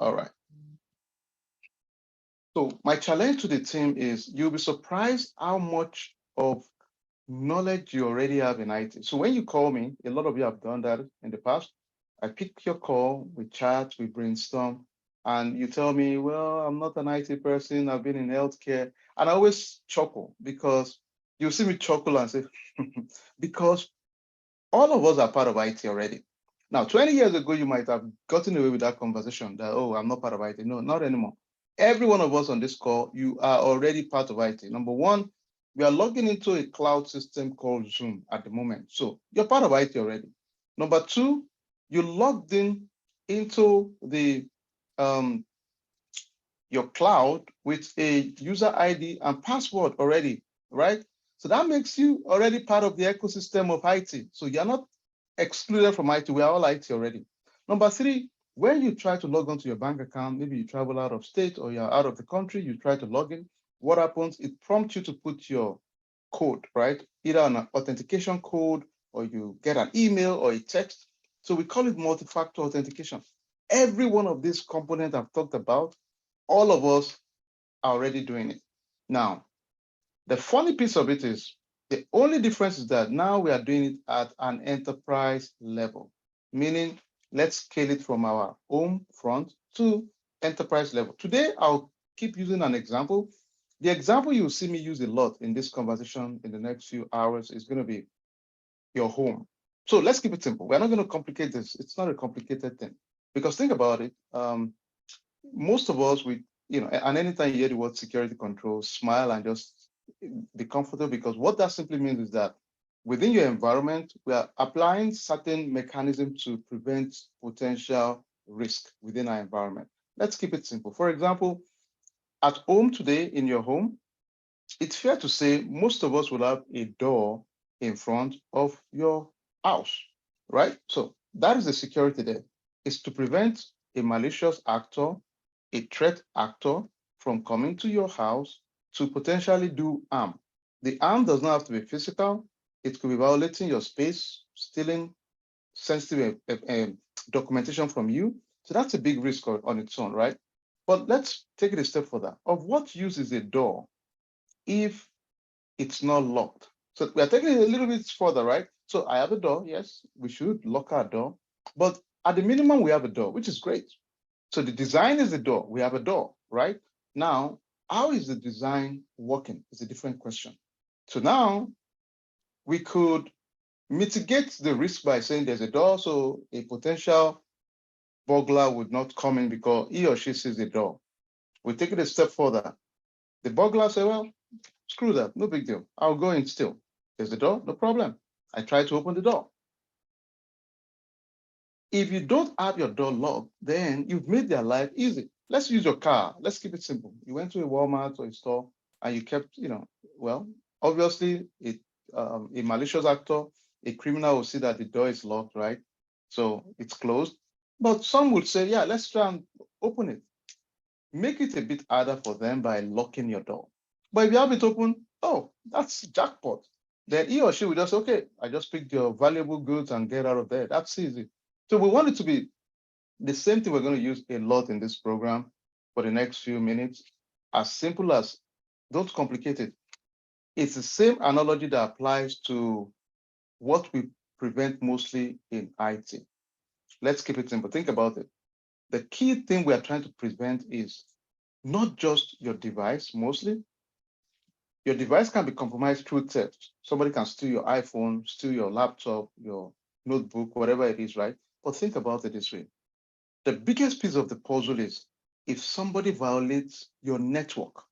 All right. So my challenge to the team is you'll be surprised how much of knowledge you already have in IT. So when you call me, a lot of you have done that in the past. I pick your call, we chat, we brainstorm, and you tell me, well, I'm not an IT person, I've been in healthcare. And I always chuckle because you see me chuckle and say, because all of us are part of IT already. Now, 20 years ago, you might have gotten away with that conversation that, oh, I'm not part of IT. No, not anymore. Every one of us on this call, you are already part of IT. Number one, we are logging into a cloud system called Zoom at the moment. So you're part of IT already. Number two, you logged in into the um, your cloud with a user ID and password already, right? So that makes you already part of the ecosystem of IT. So you're not excluded from IT. We are all IT already. Number three, when you try to log onto your bank account, maybe you travel out of state or you're out of the country, you try to log in. What happens? It prompts you to put your code, right? Either an authentication code or you get an email or a text. So we call it multi-factor authentication. Every one of these components I've talked about, all of us are already doing it. Now, the funny piece of it is the only difference is that now we are doing it at an enterprise level, meaning let's scale it from our home front to enterprise level. Today, I'll keep using an example. The example you'll see me use a lot in this conversation in the next few hours is going to be your home. So let's keep it simple. We're not going to complicate this. It's not a complicated thing. Because think about it. Most of us, and anytime you hear the word security control, smile and just be comfortable because what that simply means is that within your environment, we are applying certain mechanisms to prevent potential risk within our environment. Let's keep it simple. For example, at home today in your home, it's fair to say most of us will have a door in front of your house, right? So that is the security there. It's to prevent a malicious actor, a threat actor from coming to your house to potentially do harm. The harm does not have to be physical. It could be violating your space, stealing sensitive documentation from you. So that's a big risk on its own, right? But let's take it a step further. Of what use is a door if it's not locked? So we are taking it a little bit further, right? So I have a door. Yes, we should lock our door. But at the minimum, we have a door, which is great. So the design is the door. We have a door, right? Now, how is the design working? It's a different question. So now we could mitigate the risk by saying there's a door, so a potential burglar would not come in because he or she sees the door. We take it a step further. The burglar say, well, screw that, no big deal. I'll go in still. There's the door, no problem. I try to open the door. If you don't have your door locked, then you've made their life easy. Let's use your car. Let's keep it simple. You went to a Walmart or a store and you kept, well, obviously a malicious actor, a criminal will see that the door is locked, right? So it's closed. But some would say, yeah, let's try and open it. Make it a bit harder for them by locking your door. But if you have it open, oh, that's jackpot. Then he or she will just, okay, I just picked your valuable goods and get out of there. That's easy. So we want it to be the same thing we're going to use a lot in this program for the next few minutes. As simple as, don't complicate it. It's the same analogy that applies to what we prevent mostly in IT. Let's keep it simple. Think about it. The key thing we are trying to prevent is not just your device mostly. Your device can be compromised through theft. Somebody can steal your iPhone, steal your laptop, your notebook, whatever it is, right? But think about it this way. The biggest piece of the puzzle is if somebody violates your network.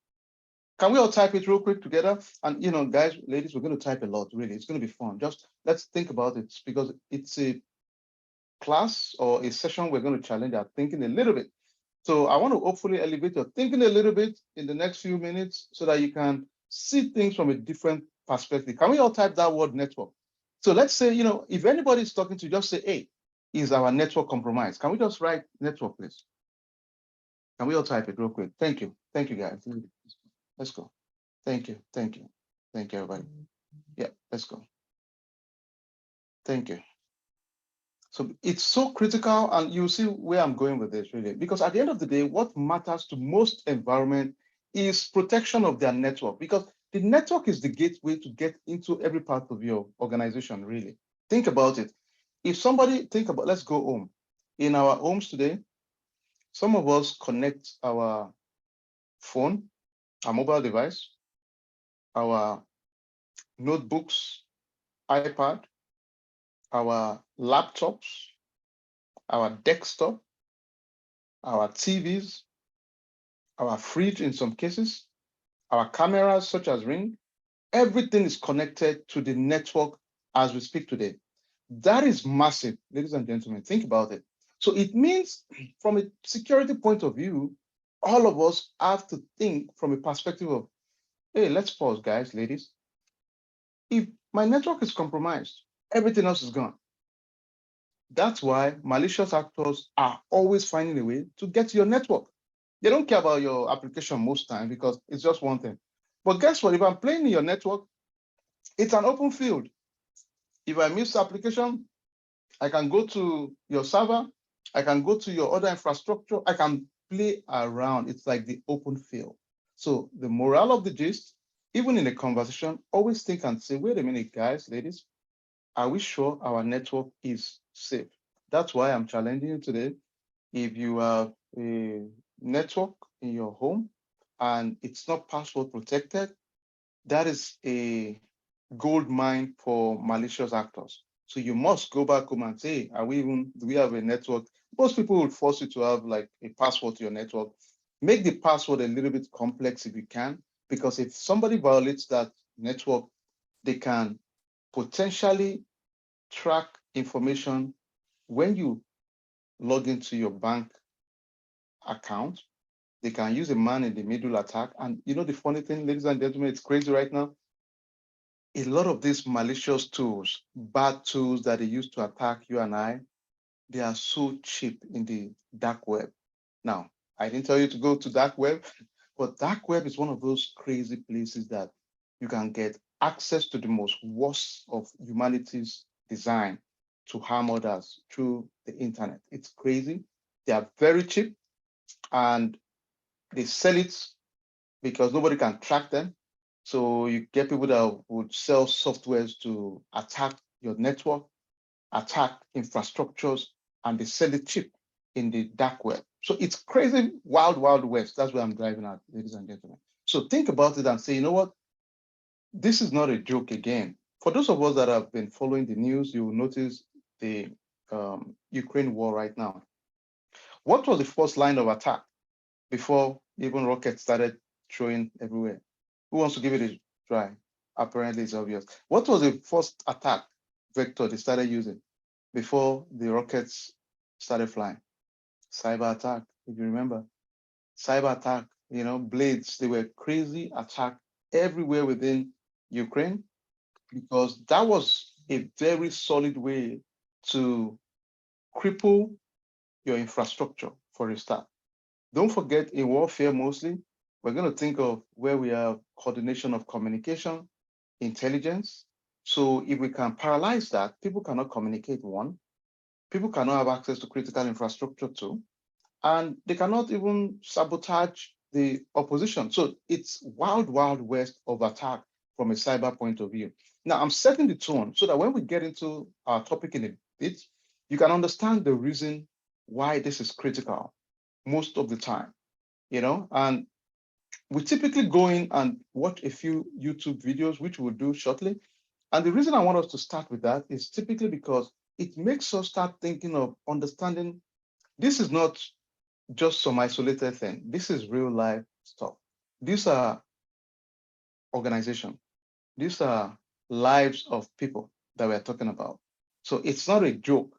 Can we all type it real quick together? And guys, ladies, we're going to type a lot, really. It's going to be fun. Just let's think about it because it's a class or a session we're going to challenge our thinking a little bit. So I want to hopefully elevate your thinking a little bit in the next few minutes so that you can see things from a different perspective. Can we all type that word network? So let's say, if anybody is talking to you, just say, hey, is our network compromised? Can we just write network, please? Can we all type it real quick? Thank you. Thank you, guys. Let's go. Thank you. Thank you. Thank you, everybody. Yeah, let's go. Thank you. So it's so critical, and you see where I'm going with this really, because at the end of the day, what matters to most environment is protection of their network, because the network is the gateway to get into every part of your organization, really. Think about it. If somebody, think about, let's go home. In our homes today, some of us connect our phone, our mobile device, our notebooks, iPad, our laptops, our desktop, our TVs, our fridge in some cases, our cameras such as Ring, everything is connected to the network as we speak today. That is massive, ladies and gentlemen. Think about it. So it means from a security point of view, all of us have to think from a perspective of, hey, let's pause, guys, ladies. If my network is compromised, everything else is gone. That's why malicious actors are always finding a way to get to your network. They don't care about your application most times because it's just one thing. But guess what? If I'm playing in your network, it's an open field. If I miss the application, I can go to your server, I can go to your other infrastructure, I can play around. It's like the open field. So the morale of the gist, even in a conversation, always think and say, wait a minute, guys, ladies, are we sure our network is safe? That's why I'm challenging you today. If you have a network in your home and it's not password protected, that is a gold mine for malicious actors. So you must go back home and say, do we have a network? Most people would force you to have like a password to your network. Make the password a little bit complex if you can, because if somebody violates that network, they can potentially track information when you log into your bank account. They can use a man in the middle attack. And you know the funny thing, ladies and gentlemen, it's crazy right now. A lot of these malicious tools, bad tools that they use to attack you and I, they are so cheap in the dark web. Now, I didn't tell you to go to dark web, but dark web is one of those crazy places that you can get access to the most worst of humanity's design to harm others through the internet. It's crazy. They are very cheap and they sell it because nobody can track them. So you get people that would sell softwares to attack your network, attack infrastructures, and they sell it cheap in the dark web. So it's crazy, wild, wild west. That's where I'm driving at, ladies and gentlemen. So think about it and say, you know what? This is not a joke again. For those of us that have been following the news, you will notice the Ukraine war right now. What was the first line of attack before even rockets started throwing everywhere? Who wants to give it a try? Apparently, it's obvious. What was the first attack vector they started using before the rockets started flying? Cyber attack, if you remember. Cyber attack, blades, they were crazy attack everywhere within Ukraine because that was a very solid way to cripple your infrastructure for a start. Don't forget, in warfare mostly, we're going to think of where we have coordination of communication, intelligence. So if we can paralyze that, people cannot communicate, one, people cannot have access to critical infrastructure, two, and they cannot even sabotage the opposition. So it's wild, wild west of attack from a cyber point of view. Now, I'm setting the tone so that when we get into our topic in a bit, you can understand the reason why this is critical most of the time, and we typically go in and watch a few YouTube videos, which we'll do shortly. And the reason I want us to start with that is typically because it makes us start thinking of understanding this is not just some isolated thing. This is real life stuff. These are organizations. These are lives of people that we're talking about. So it's not a joke.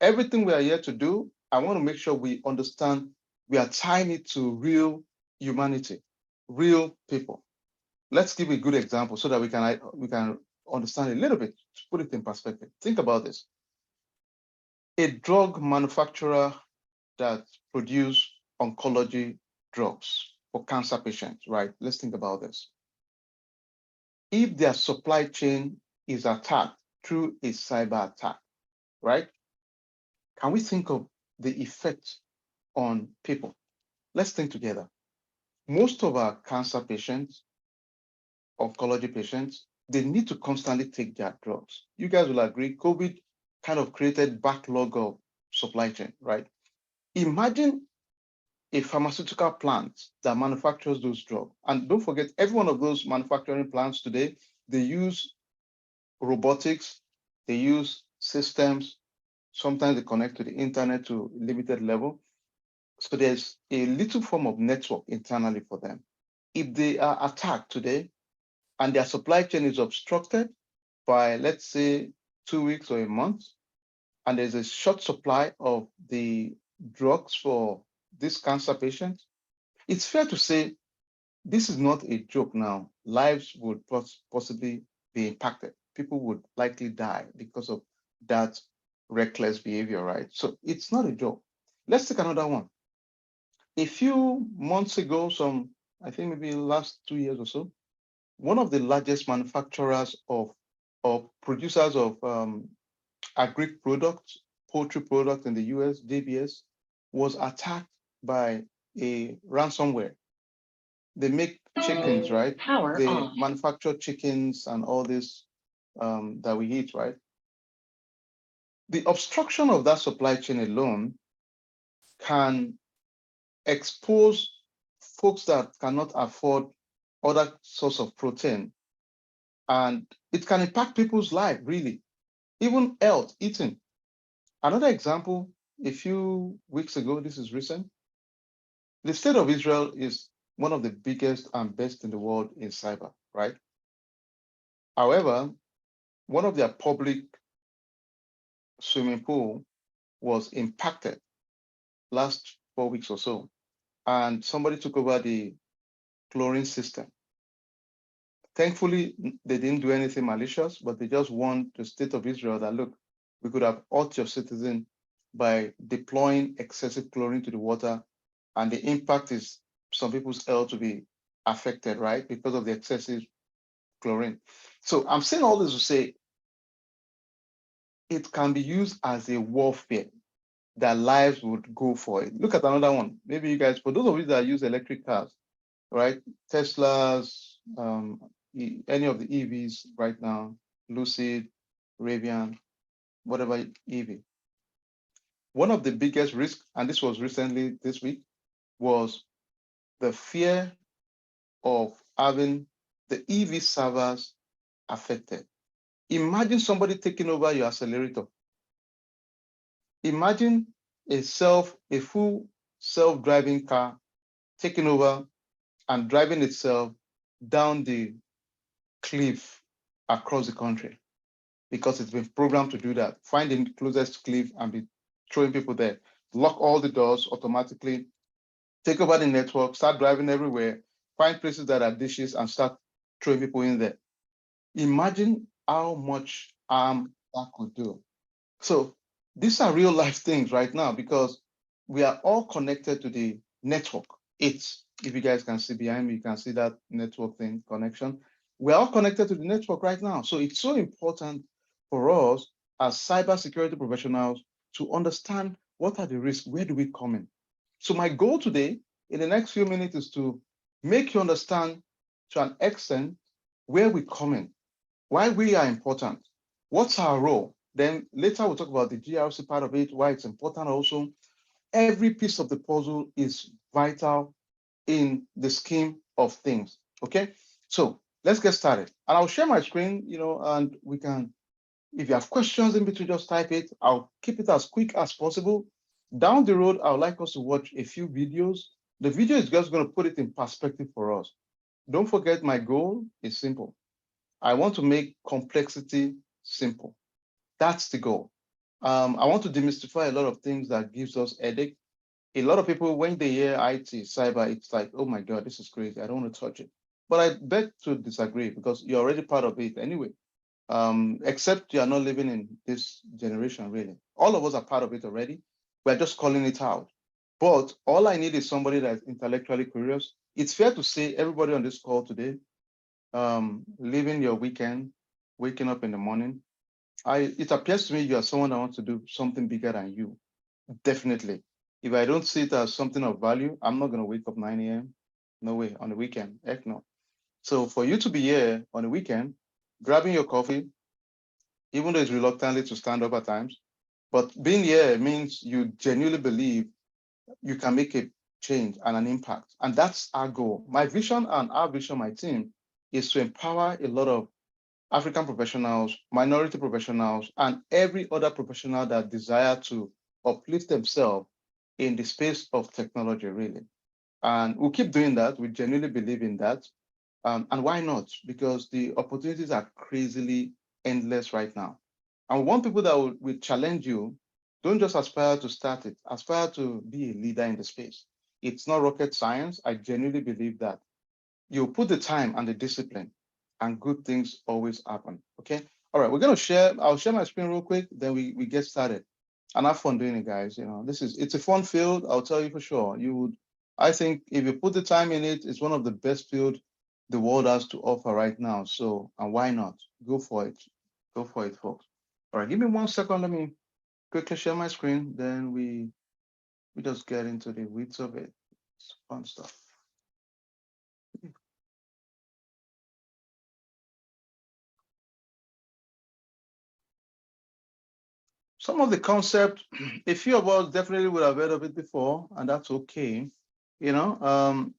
Everything we are here to do, I want to make sure we understand we are tying it to real humanity, real people. Let's give a good example so that we can understand a little bit, to put it in perspective. Think about this. A drug manufacturer that produce oncology drugs for cancer patients, right? Let's think about this. If their supply chain is attacked through a cyber attack, right? Can we think of the effect on people? Let's think together. Most of our cancer patients, oncology patients, they need to constantly take their drugs. You guys will agree, COVID kind of created backlog of supply chain, right? Imagine a pharmaceutical plant that manufactures those drugs. And don't forget, every one of those manufacturing plants today, they use robotics, they use systems, sometimes they connect to the internet to a limited level. So there's a little form of network internally for them. If they are attacked today and their supply chain is obstructed by, let's say, 2 weeks or a month, and there's a short supply of the drugs for this cancer patient, it's fair to say this is not a joke now. Lives would possibly be impacted. People would likely die because of that reckless behavior, right? So it's not a joke. Let's take another one. A few months ago, I think maybe last 2 years or so, one of the largest manufacturers of producers of agri products, poultry products in the US, JBS, was attacked by a ransomware. They make chickens, right? They manufacture chickens and all this that we eat, right? The obstruction of that supply chain alone can expose folks that cannot afford other source of protein, and it can impact people's life, really, even health, eating. Another example, a few weeks ago, this is recent, the state of Israel is one of the biggest and best in the world in cyber, right? However, one of their public swimming pool was impacted last 4 weeks or so, and somebody took over the chlorine system. Thankfully, they didn't do anything malicious, but they just warned the state of Israel that, look, we could have hurt your citizen by deploying excessive chlorine to the water, and the impact is some people's health to be affected, right, because of the excessive chlorine. So I'm saying all this to say it can be used as a warfare that lives would go for it. Look at another one. Maybe you guys, for those of you that use electric cars, right? Teslas, any of the EVs right now, Lucid, Rivian, whatever EV. One of the biggest risks, and this was recently this week, was the fear of having the EV servers affected. Imagine somebody taking over your accelerator. Imagine a full self-driving car taking over and driving itself down the cliff across the country because it's been programmed to do that. Find the closest cliff and be throwing people there. Lock all the doors automatically, take over the network, start driving everywhere, find places that are dishes and start throwing people in there. Imagine how much harm that could do. So these are real life things right now because we are all connected to the network. If you guys can see behind me, you can see that network thing connection. We're all connected to the network right now. So it's so important for us as cybersecurity professionals to understand what are the risks, where do we come in? So my goal today in the next few minutes is to make you understand to an extent where we come in, why we are important, what's our role. Then later we'll talk about the GRC part of it, why it's important also. Every piece of the puzzle is vital in the scheme of things, okay? So let's get started. And I'll share my screen, and we can, if you have questions in between, just type it. I'll keep it as quick as possible. Down the road, I would like us to watch a few videos. The video is just going to put it in perspective for us. Don't forget, my goal is simple. I want to make complexity simple. That's the goal. I want to demystify a lot of things that gives us headache. A lot of people, when they hear IT, cyber, it's like, oh my God, this is crazy. I don't want to touch it. But I beg to disagree because you're already part of it anyway. Except you are not living in this generation, really. All of us are part of it already. We're just calling it out. But all I need is somebody that's intellectually curious. It's fair to say everybody on this call today, living your weekend, waking up in the morning, it appears to me you are someone that wants to do something bigger than you. Definitely. If I don't see it as something of value, I'm not going to wake up 9 a.m. No way on the weekend. Heck no. So for you to be here on the weekend, grabbing your coffee, even though it's reluctantly to stand up at times, but being here means you genuinely believe you can make a change and an impact. And that's our goal. My vision and our vision, my team, is to empower a lot of African professionals, minority professionals, and every other professional that desire to uplift themselves in the space of technology, really. And we'll keep doing that. We genuinely believe in that. And why not? Because the opportunities are crazily endless right now. And we want people that will challenge you. Don't just aspire to start it, aspire to be a leader in the space. It's not rocket science. I genuinely believe that you put the time and the discipline, and good things always happen. Okay. All right. We're gonna share. I'll share my screen real quick. Then we get started, and have fun doing it, guys. You know, it's a fun field. I'll tell you for sure. You would. I think if you put the time in it, it's one of the best field the world has to offer right now. So, and why not? Go for it. Go for it, folks. All right. Give me 1 second. Let me quickly share my screen. Then we just get into the weeds of it. It's fun stuff. Some of the concept, a few of us definitely would have heard of it before, and that's okay, you know.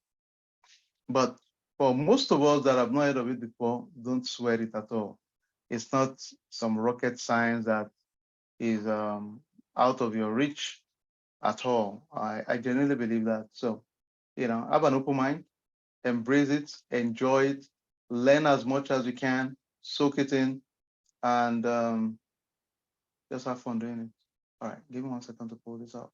But for most of us that have not heard of it before, don't sweat it at all. It's not some rocket science that is out of your reach at all. I genuinely believe that. So, have an open mind, embrace it, enjoy it, learn as much as you can, soak it in, and just have fun doing it. All right, give me 1 second to pull this out.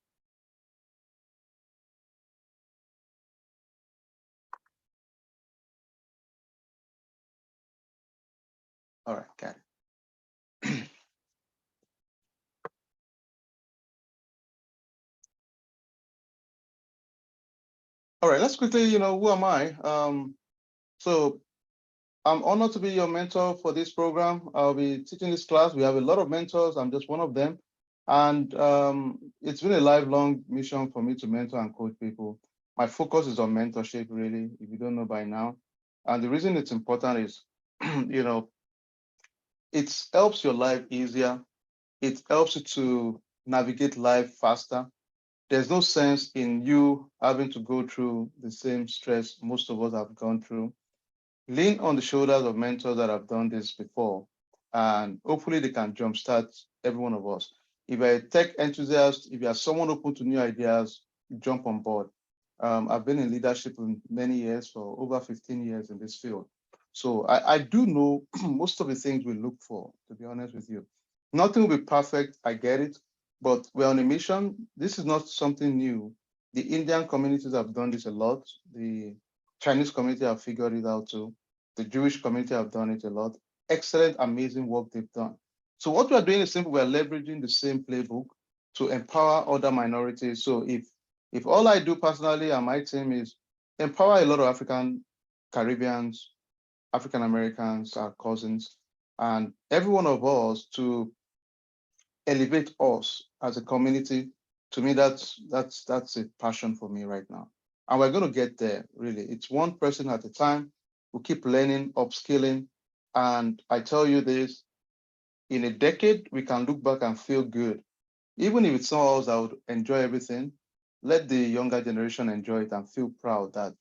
All right, got it. All right, let's quickly, who am I? So I'm honored to be your mentor for this program. I'll be teaching this class. We have a lot of mentors. I'm just one of them. And it's been a lifelong mission for me to mentor and coach people. My focus is on mentorship, really, if you don't know by now. And the reason it's important is, it helps your life easier. It helps you to navigate life faster. There's no sense in you having to go through the same stress most of us have gone through. Lean on the shoulders of mentors that have done this before, and hopefully they can jumpstart every one of us. If you're a tech enthusiast, if you are someone open to new ideas, jump on board. I've been in leadership for many years, for over 15 years in this field. So I do know most of the things we look for, to be honest with you. Nothing will be perfect, I get it, but we're on a mission. This is not something new. The Indian communities have done this a lot. The Chinese community have figured it out too. The Jewish community have done it a lot. Excellent, amazing work they've done. So what we're doing is simple. We're leveraging the same playbook to empower other minorities. So if all I do personally and my team is empower a lot of African Caribbeans, African Americans, our cousins, and every one of us to elevate us as a community, to me, that's a passion for me right now. And we're going to get there, really. It's one person at a time. We keep learning, upskilling. And I tell you this, in a decade, we can look back and feel good. Even if it's not us that would enjoy everything, let the younger generation enjoy it and feel proud that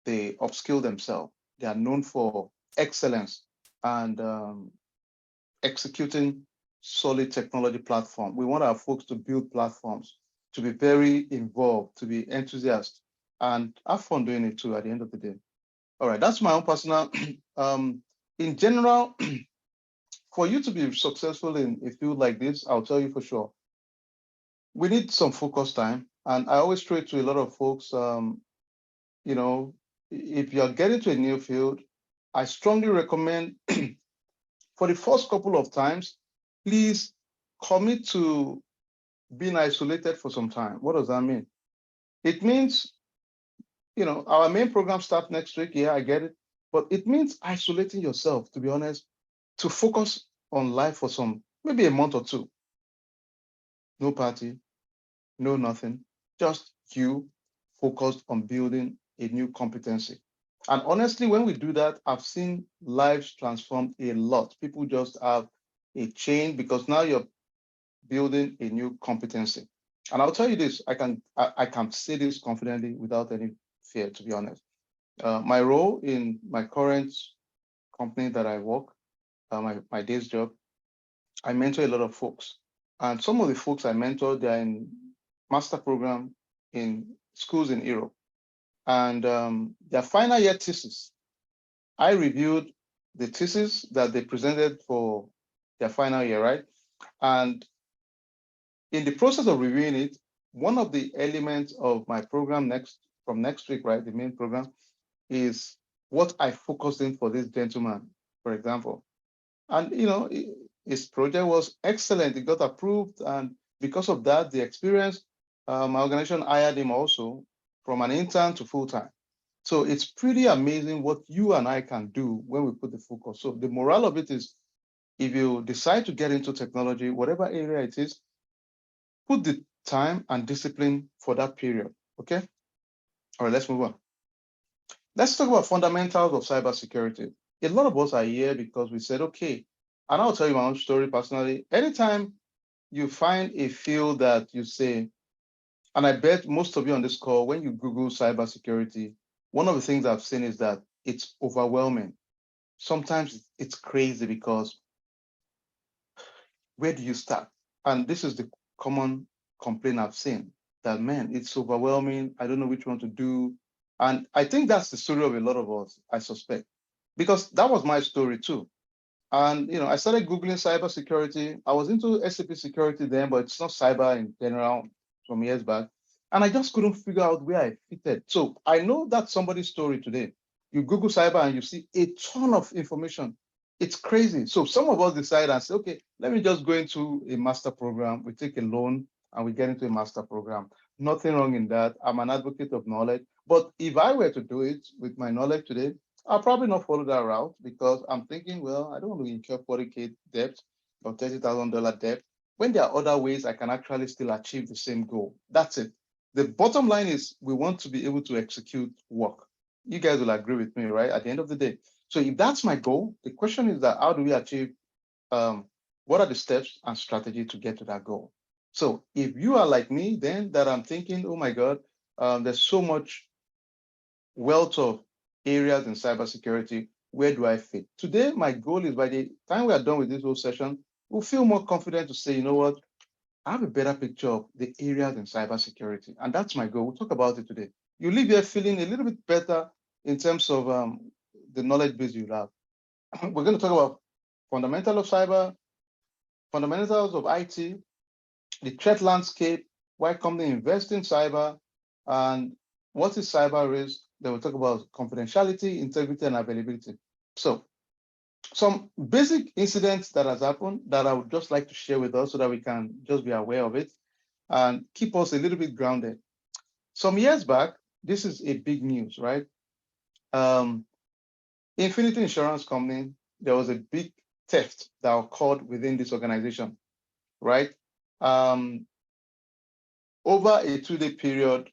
they upskill themselves. They are known for excellence and executing solid technology platform. We want our folks to build platforms, to be very involved, to be enthusiastic, and have fun doing it too at the end of the day. All right, that's my own personal. In general, for you to be successful in a field like this, I'll tell you for sure, we need some focus time. And I always throw it to a lot of folks, you know, if you're getting to a new field, I strongly recommend for the first couple of times, please commit to being isolated for some time. What does that mean? It means, our main program starts next week. Yeah, I get it. But it means isolating yourself, to be honest, to focus on life for maybe a month or two. No party, know nothing, just you focused on building a new competency. And honestly, when we do that, I've seen lives transform a lot. People just have a change because now you're building a new competency. And I'll tell you this, I can say this confidently without any fear, to be honest. My role in my current company that I work, my day's job, I mentor a lot of folks. And some of the folks I mentor, they're in master program in schools in Europe. And their final year thesis, I reviewed the thesis that they presented for their final year, right? And in the process of reviewing it, one of the elements of my program from next week, right, the main program, is what I focused in for this gentleman, for example. And his project was excellent. It got approved, and because of that, the experience, my organization hired him also from an intern to full time. So it's pretty amazing what you and I can do when we put the focus. So the moral of it is, if you decide to get into technology, whatever area it is, put the time and discipline for that period. Okay. All right. Let's move on. Let's talk about fundamentals of cybersecurity. A lot of us are here because we said, okay, and I'll tell you my own story personally. Anytime you find a field that you say, and I bet most of you on this call, when you Google cybersecurity, one of the things I've seen is that it's overwhelming. Sometimes it's crazy because where do you start? And this is the common complaint I've seen, that, man, it's overwhelming. I don't know which one to do. And I think that's the story of a lot of us, I suspect, because that was my story too. And I started Googling cybersecurity. I was into SAP security then, but it's not cyber in general from years back. And I just couldn't figure out where I fitted. So I know that's somebody's story today. You Google cyber and you see a ton of information. It's crazy. So some of us decide and say, okay, let me just go into a master program. We take a loan and we get into a master program. Nothing wrong in that. I'm an advocate of knowledge. But if I were to do it with my knowledge today, I'll probably not follow that route because I'm thinking, well, I don't want to incur 40K debt or $30,000 debt when there are other ways I can actually still achieve the same goal. That's it. The bottom line is we want to be able to execute work. You guys will agree with me, right? At the end of the day. So if that's my goal, the question is that how do we achieve, what are the steps and strategy to get to that goal? So if you are like me, then that I'm thinking, oh my God, there's so much wealth of areas in cybersecurity. Where do I fit? Today, my goal is by the time we are done with this whole session, we'll feel more confident to say, you know what, I have a better picture of the areas in cybersecurity. And that's my goal. We'll talk about it today. You leave here feeling a little bit better in terms of the knowledge base you have. We're going to talk about fundamentals of cyber, fundamentals of IT, the threat landscape, why companies invest in cyber, and what is cyber risk. Then we'll talk about confidentiality, integrity, and availability. So some basic incidents that has happened that I would just like to share with us so that we can just be aware of it and keep us a little bit grounded. Some years back, this is a big news, right? Infinity Insurance Company, there was a big theft that occurred within this organization, right? Over a 2-day period,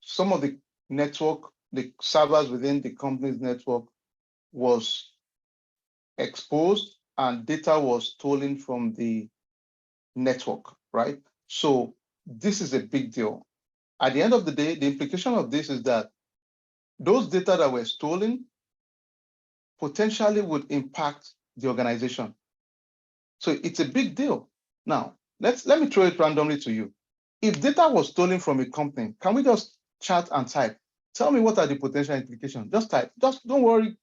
some of the network, the servers within the company's network was exposed and data was stolen from the network, right? So this is a big deal. At the end of the day, the implication of this is that those data that were stolen potentially would impact the organization. So it's a big deal. Now, let me throw it randomly to you. If data was stolen from a company, can we just chat and type? Tell me what are the potential implications. Just type. Just don't worry.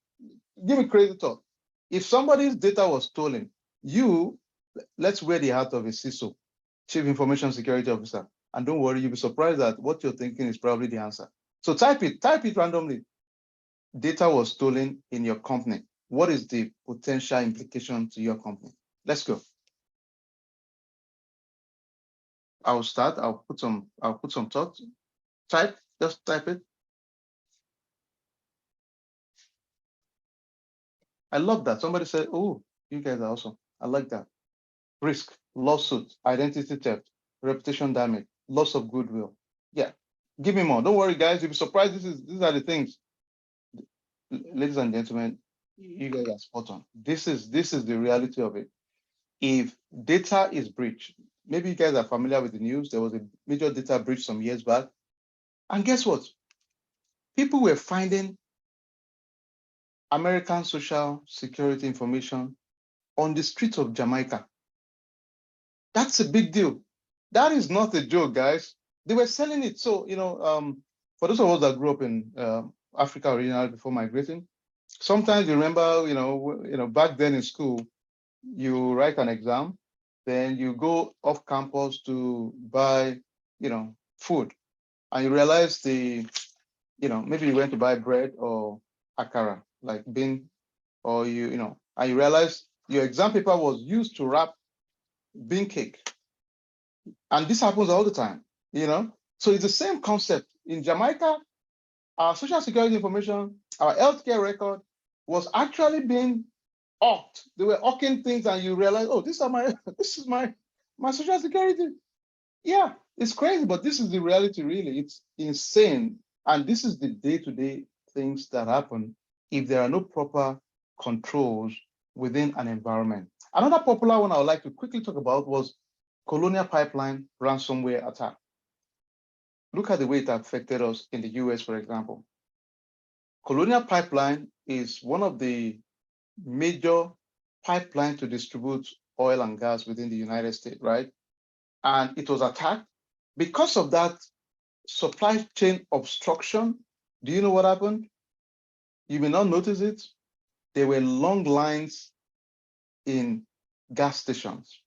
Give me crazy thought. If somebody's data was stolen, let's wear the hat of a CISO, Chief Information Security Officer, and don't worry, you'll be surprised that what you're thinking is probably the answer. So type it randomly. Data was stolen in your company. What is the potential implication to your company? Let's go. I'll start. I'll put some thoughts. Just type it. I love that. Somebody said, oh, you guys are awesome. I like that. Risk, lawsuit, identity theft, reputation damage. loss of goodwill. Yeah, give me more. Don't worry, guys. You'll be surprised. These are the things, ladies and gentlemen. You guys are spot on. This is the reality of it. If data is breached, maybe you guys are familiar with the news. There was a major data breach some years back, and guess what? People were finding American social security information on the streets of Jamaica. That's a big deal. That is not a joke, guys. They were selling it. So, for those of us that grew up in Africa originally before migrating, sometimes you remember, back then in school, you write an exam, then you go off campus to buy, food, and you realize maybe you went to buy bread or akara, like bean, or and you realize your exam paper was used to wrap bean cake. And this happens all the time, So it's the same concept. In Jamaica, our social security information, our healthcare record was actually being hawked. They were hawking things, and you realize, oh, this is my social security. Yeah, it's crazy, but this is the reality, really. It's insane. And this is the day-to-day things that happen if there are no proper controls within an environment. Another popular one I would like to quickly talk about was Colonial Pipeline ransomware attack. Look at the way it affected us in the US, for example. Colonial Pipeline is one of the major pipelines to distribute oil and gas within the United States, right? And it was attacked. Because of that supply chain obstruction, do you know what happened? You may not notice it. There were long lines in gas stations.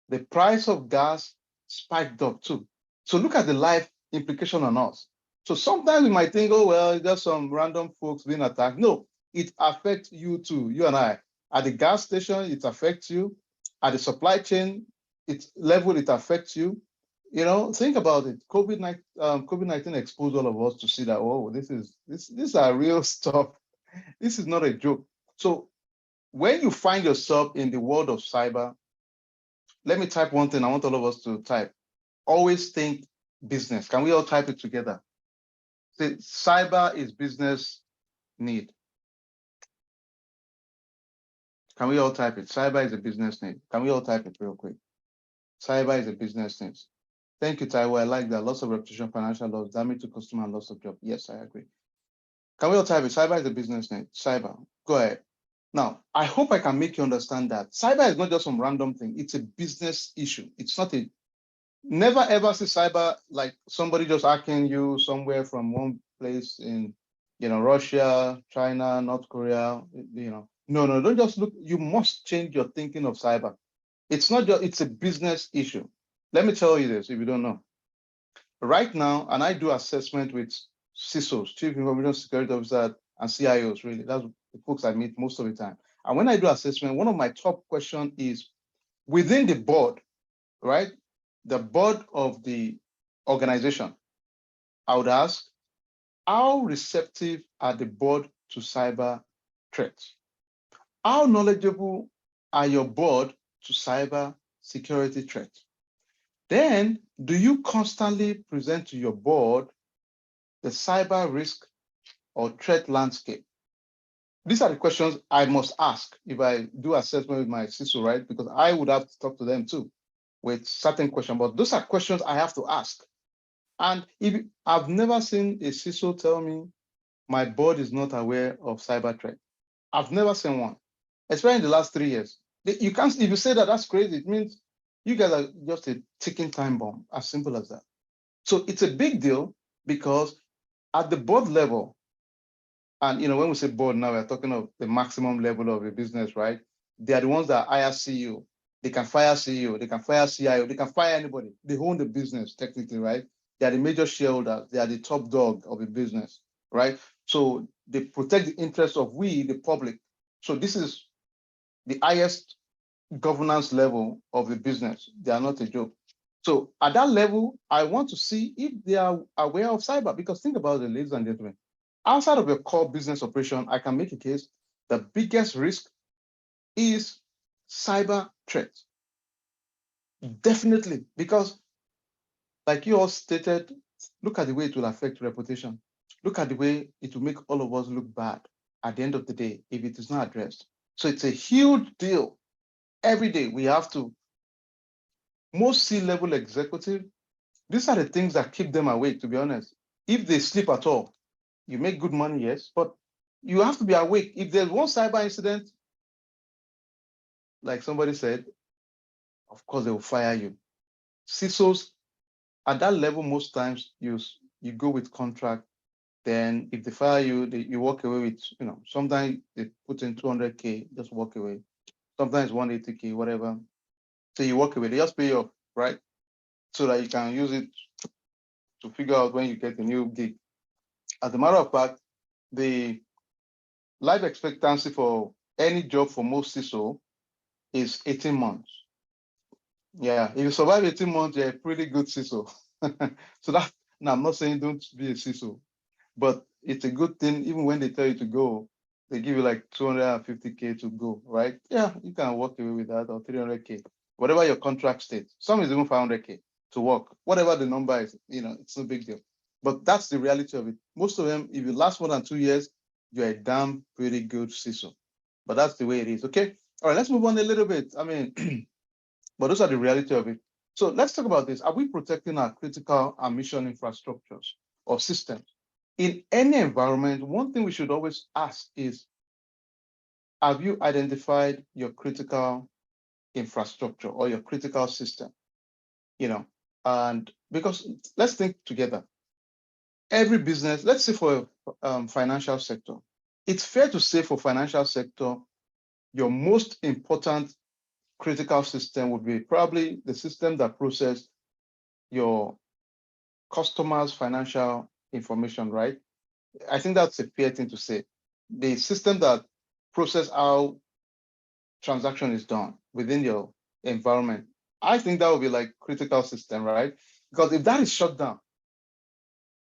The price of gas spiked up too. So look at the life implication on us. So sometimes we might think, oh, well, there's some random folks being attacked. No, it affects you too, you and I. At the gas station, it affects you. At the supply chain level, it affects you. Think about it. COVID-19 exposed all of us to see that, oh, this are real stuff. This is not a joke. So when you find yourself in the world of cyber, let me type one thing I want all of us to type. Always think business. Can we all type it together? Say, cyber is business need. Can we all type it? Cyber is a business need. Can we all type it real quick? Cyber is a business need. Thank you, Taiwo. I like that. Loss of reputation, financial loss, damage to customer, and loss of job. Yes, I agree. Can we all type it? Cyber is a business need. Cyber. Go ahead. Now, I hope I can make you understand that cyber is not just some random thing. It's a business issue. It's not a, never ever see cyber like somebody just hacking you somewhere from one place in, Russia, China, North Korea, No, don't just look. You must change your thinking of cyber. It's not just, it's a business issue. Let me tell you this if you don't know. Right now, and I do assessment with CISOs, Chief Information Security Officer, and CIOs, really. That's the folks I meet most of the time. And when I do assessment, one of my top questions is within the board, right? The board of the organization. I would ask, how receptive are the board to cyber threats? How knowledgeable are your board to cyber security threats? Then, do you constantly present to your board the cyber risk or threat landscape? These are the questions I must ask if I do assessment with my CISO, right? Because I would have to talk to them too with certain questions, but those are questions I have to ask. And if I've never seen a CISO tell me my board is not aware of cyber threat. I've never seen one, especially in the last 3 years. You can't, if you say that, that's crazy. It means you guys are just a ticking time bomb, as simple as that. So it's a big deal because at the board level, and when we say board now, we're talking of the maximum level of a business, right? They are the ones that hire CEO. They can fire CEO, they can fire CIO, they can fire anybody. They own the business technically, right? They are the major shareholders. They are the top dog of a business, right? So they protect the interests of we, the public. So this is the highest governance level of the business. They are not a joke. So at that level, I want to see if they are aware of cyber, because think about it, ladies and gentlemen. Outside of your core business operation, I can make a case the biggest risk is cyber threat. Definitely, because Like you all stated, look at the way it will affect reputation. Look at the way it will make all of us look bad at the end of the day if it is not addressed. So it's a huge deal. Every day we have to, most C-level executive, these are the things that keep them awake, to be honest. If they sleep at all, you make good money, yes, but you have to be awake. If there's one cyber incident, like somebody said, of course they will fire you. CISOs at that level, most times you go with contract. Then if they fire you, you walk away with, sometimes they put in 200K, just walk away. Sometimes 180K, whatever. So you walk away, they just pay you off, right? So that you can use it to figure out when you get a new gig. As a matter of fact, the life expectancy for any job for most CISO is 18 months. Yeah, if you survive 18 months, you're a pretty good CISO. So that, now I'm not saying don't be a CISO, but it's a good thing. Even when they tell you to go, they give you like 250K to go, right? Yeah, you can walk away with that, or 300K, whatever your contract states. Some is even 500K to work, whatever the number is, it's no big deal. But that's the reality of it. Most of them, if you last more than 2 years, you're a damn pretty good CISO. But that's the way it is. Okay. All right, let's move on a little bit. I mean, but those are the reality of it. So let's talk about this. Are we protecting our critical and mission infrastructures or systems? In any environment, one thing we should always ask is, have you identified your critical infrastructure or your critical system? And because let's think together. Every business, let's say for financial sector, it's fair to say for financial sector, your most important critical system would be probably the system that process your customers' financial information, right? I think that's a fair thing to say. The system that process how transaction is done within your environment, I think that would be like critical system, right? Because if that is shut down,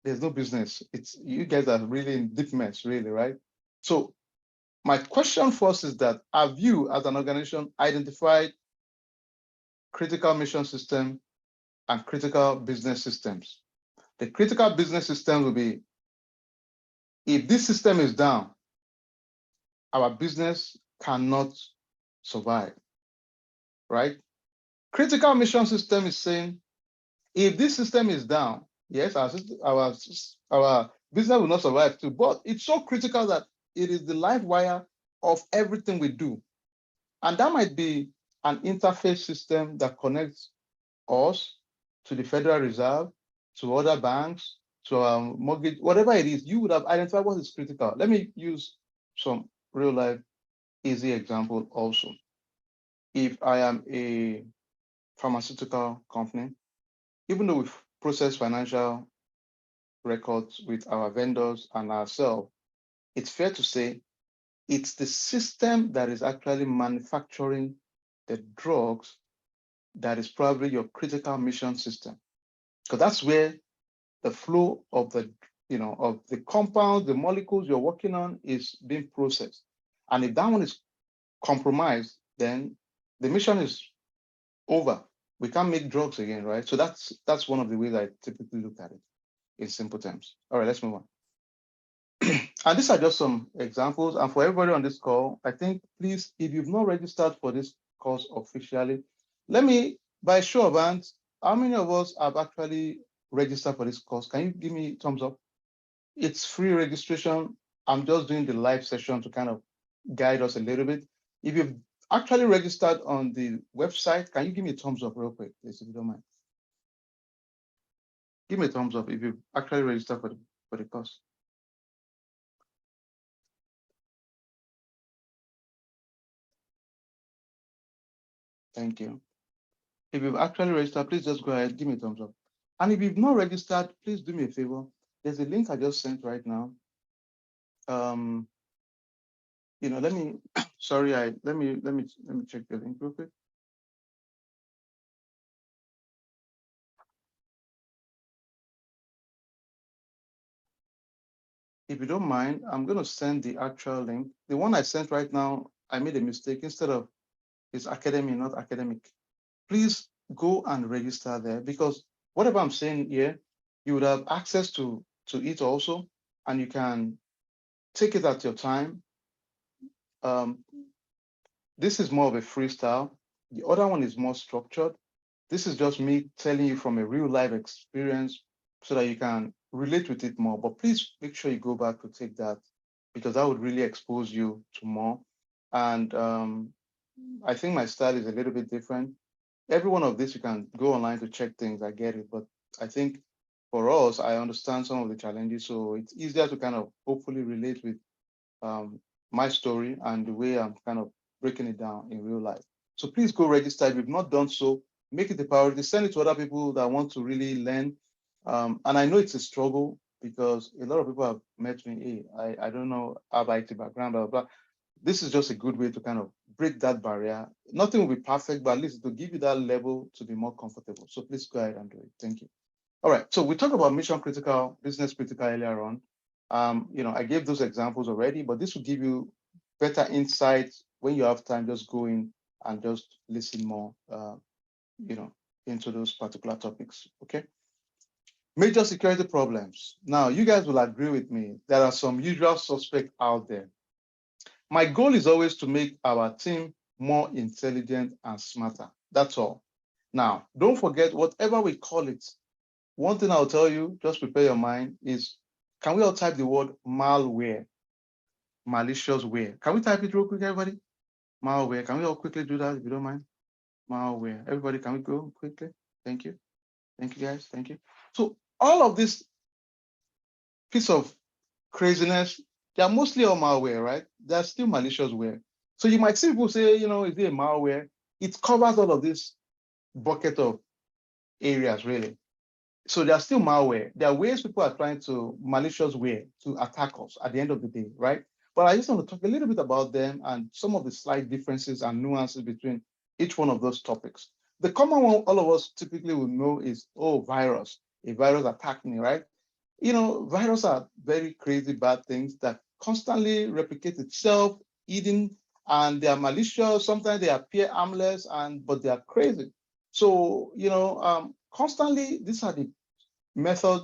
there's no business. It's, you guys are really in deep mess, really, right? So my question first is that, have you as an organization identified critical mission system and critical business systems? The critical business system will be, if this system is down, our business cannot survive, right? Critical mission system is saying, if this system is down, yes, our business will not survive too, but it's so critical that it is the life wire of everything we do. And that might be an interface system that connects us to the Federal Reserve, to other banks, to mortgage, whatever it is, you would have identified what is critical. Let me use some real life easy example also. If I am a pharmaceutical company, even though we process financial records with our vendors and ourselves, it's fair to say it's the system that is actually manufacturing the drugs that is probably your critical mission system. Because that's where the flow of of the compounds, the molecules you're working on is being processed. And if that one is compromised, then the mission is over. We can't make drugs again, right? So that's one of the ways I typically look at it in simple terms. All right, let's move on. And these are just some examples. And for everybody on this call, I think, please, if you've not registered for this course officially, let me, by show of hands, how many of us have actually registered for this course? Can you give me thumbs up? It's free registration. I'm just doing the live session to kind of guide us a little bit. If you've actually registered on the website, can you give me a thumbs up real quick, please, if you don't mind? Give me a thumbs up if you've actually registered for the course. Thank you. If you've actually registered, please just go ahead, give me a thumbs up. And if you've not registered, please do me a favor. There's a link I just sent right now. Let me, sorry, let me check the link real quick. If you don't mind, I'm going to send the actual link. The one I sent right now, I made a mistake. Instead of, it's academy, not academic. Please go and register there, because whatever I'm saying here, you would have access to it also, and you can take it at your time. Um, this is more of a freestyle. The other one is more structured. This is just me telling you from a real life experience so that you can relate with it more. But please make sure you go back to take that because that would really expose you to more. And I think my style is a little bit different. Every one of this, you can go online to check things. I get it. But I think for us, I understand some of the challenges. So it's easier to kind of hopefully relate with um, my story and the way I'm kind of breaking it down in real life. So please go register. If you've not done so, make it a priority. Send it to other people that want to really learn. And I know it's a struggle because a lot of people have met me. Hey, I don't know, I have IT background, blah, blah. This is just a good way to kind of break that barrier. Nothing will be perfect, but at least to give you that level to be more comfortable. So please go ahead and do it. Thank you. All right, so we talked about mission critical, business critical earlier on. I gave those examples already, but this will give you better insights when you have time. Just go in and just listen more, you know, into those particular topics. Okay. Major security problems. Now, you guys will agree with me. There are some usual suspects out there. My goal is always to make our team more intelligent and smarter. That's all. Now, don't forget, whatever we call it, one thing I'll tell you, just prepare your mind, is can we all type the word malware, malicious ware? Can we type it real quick, everybody? Malware. Can we all quickly do that if you don't mind? Malware. Everybody, can we go quickly? Thank you. Thank you, guys. Thank you. So all of this piece of craziness, they are mostly all malware, right? They're still malicious ware. So you might see people say, is it a malware? It covers all of this bucket of areas, really. So they are still malware. There are ways people are trying to malicious way to attack us at the end of the day, right? But I just want to talk a little bit about them and some of the slight differences and nuances between each one of those topics. The common one all of us typically will know is, oh, virus. A virus attacked me, right? Viruses are very crazy bad things that constantly replicate itself, eating, and they are malicious. Sometimes they appear harmless, but they are crazy. So, constantly, these are the method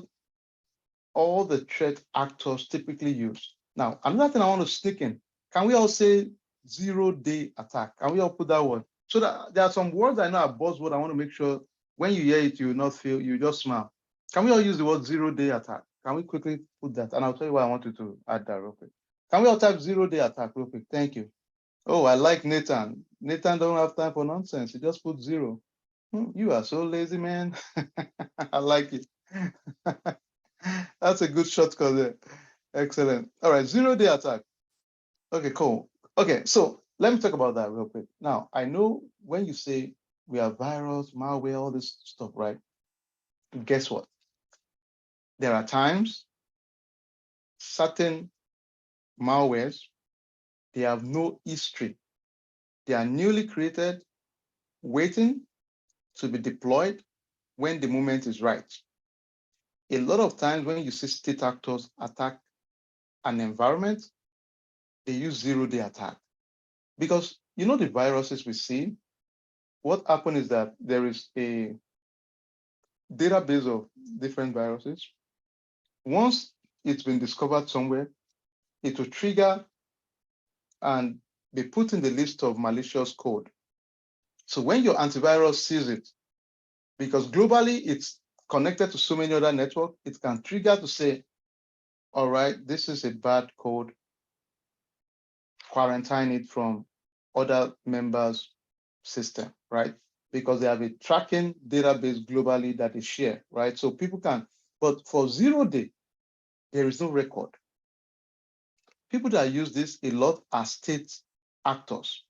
all the threat actors typically use. Now, another thing I want to stick in, can we all say 0-day attack? Can we all put that word? So that there are some words I know are buzzword. I want to make sure when you hear it, you will not feel, you just smile. Can we all use the word 0-day attack? Can we quickly put that? And I'll tell you why I want you to add that real quick. Can we all type 0-day attack real quick? Thank you. Oh, I like Nathan. Nathan don't have time for nonsense. He just put 0. You are so lazy, man. I like it. That's a good shortcut there. Excellent. All right, 0-day attack. Okay, cool. Okay, so let me talk about that real quick. Now, I know when you say we have virus, malware, all this stuff, right? Guess what? There are times certain malwares, they have no history. They are newly created, waiting to be deployed when the moment is right. A lot of times when you see state actors attack an environment, they use 0-day attack. Because the viruses we see, what happened is that there is a database of different viruses. Once it's been discovered somewhere, it will trigger and be put in the list of malicious code. So when your antivirus sees it, because globally it's connected to so many other networks, it can trigger to say, all right, this is a bad code, quarantine it from other members' system, right? Because they have a tracking database globally that is shared, right? So people can, but for 0-day, there is no record. People that use this a lot are state actors.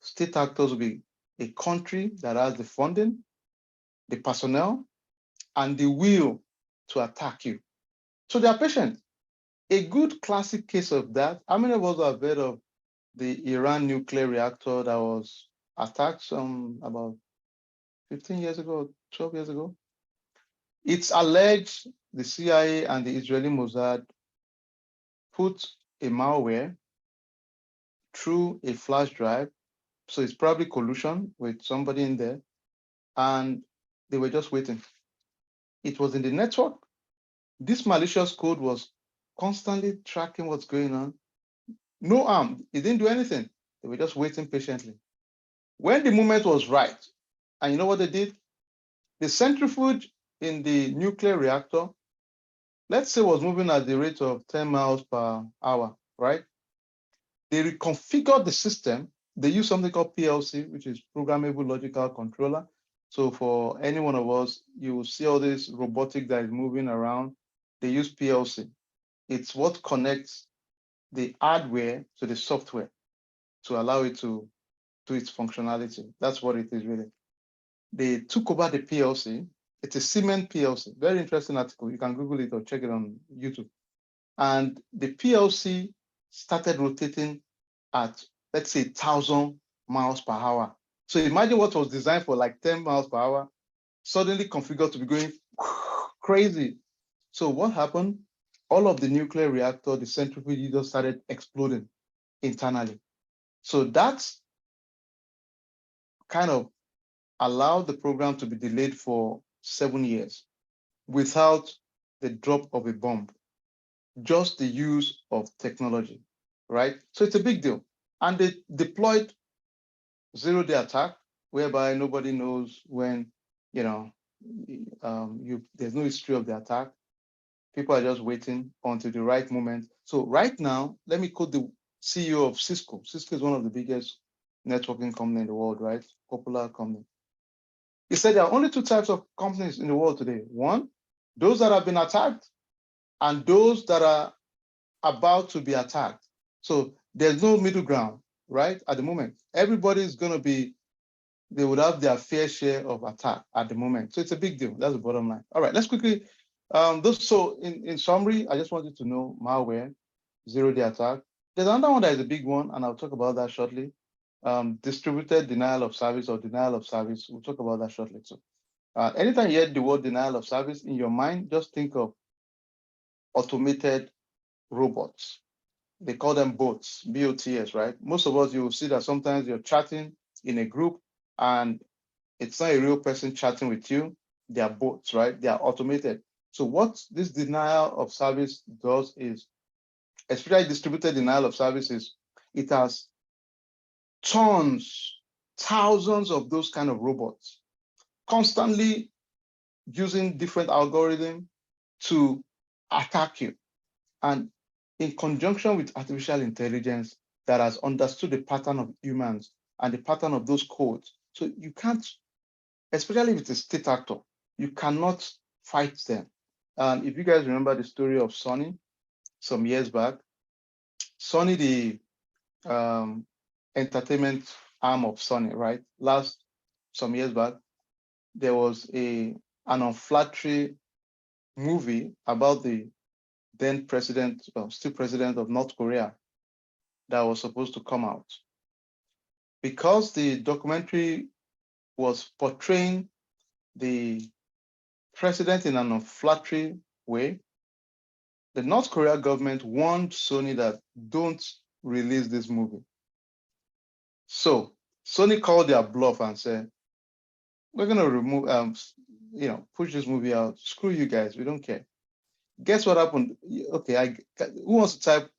State actors will be a country that has the funding, the personnel, and the will to attack you. So they are patient. A good classic case of that, how many of us have heard of the Iran nuclear reactor that was attacked about 15 years ago, 12 years ago? It's alleged the CIA and the Israeli Mossad put a malware through a flash drive. So it's probably collusion with somebody in there. And they were just waiting. It was in the network. This malicious code was constantly tracking what's going on. No harm. It didn't do anything. They were just waiting patiently. When the moment was right, and you know what they did? The centrifuge in the nuclear reactor, let's say, was moving at the rate of 10 miles per hour, right? They reconfigured the system. They use something called PLC, which is programmable logical controller. So for any one of us, you will see all this robotic that is moving around. They use PLC. It's what connects the hardware to the software to allow it to do its functionality. That's what it is really. They took over the PLC. It's a Siemens PLC. Very interesting article. You can Google it or check it on YouTube. And the PLC started rotating at, let's say, 1,000 miles per hour. So imagine what was designed for like 10 miles per hour, suddenly configured to be going crazy. So what happened? All of the nuclear reactor, the centrifuge just started exploding internally. So that's kind of allowed the program to be delayed for 7 years without the drop of a bomb, just the use of technology, right? So it's a big deal. And they deployed zero-day attack, whereby nobody knows when, there's no history of the attack. People are just waiting until the right moment. So right now, let me quote the CEO of Cisco. Cisco is one of the biggest networking company in the world, right? Popular company. He said there are only two types of companies in the world today. One, those that have been attacked, and those that are about to be attacked. So there's no middle ground, right? At the moment, everybody is going to be, they would have their fair share of attack at the moment. So it's a big deal. That's the bottom line. All right, let's quickly, so in summary, I just wanted to know malware, zero-day attack. There's another one that is a big one, and I'll talk about that shortly. Distributed denial of service or denial of service. We'll talk about that shortly too. Anytime you hear the word denial of service in your mind, just think of automated robots. They call them bots, BOTS, right? Most of us, you will see that sometimes you're chatting in a group and it's not a real person chatting with you. They are bots, right? They are automated. So what this denial of service does is, especially distributed denial of service, is it has tons, thousands of those kind of robots constantly using different algorithms to attack you. And in conjunction with artificial intelligence that has understood the pattern of humans and the pattern of those codes. So you can't, especially if it's a state actor, you cannot fight them. And if you guys remember the story of Sony some years back, Sony, the entertainment arm of Sony, right? Some years back, there was an unflattering movie about the then president, still president of North Korea, that was supposed to come out. Because the documentary was portraying the president in an unflattering way, the North Korea government warned Sony that don't release this movie. So Sony called their bluff and said, we're going to remove, push this movie out. Screw you guys, we don't care. Guess what happened? Okay, who wants to type?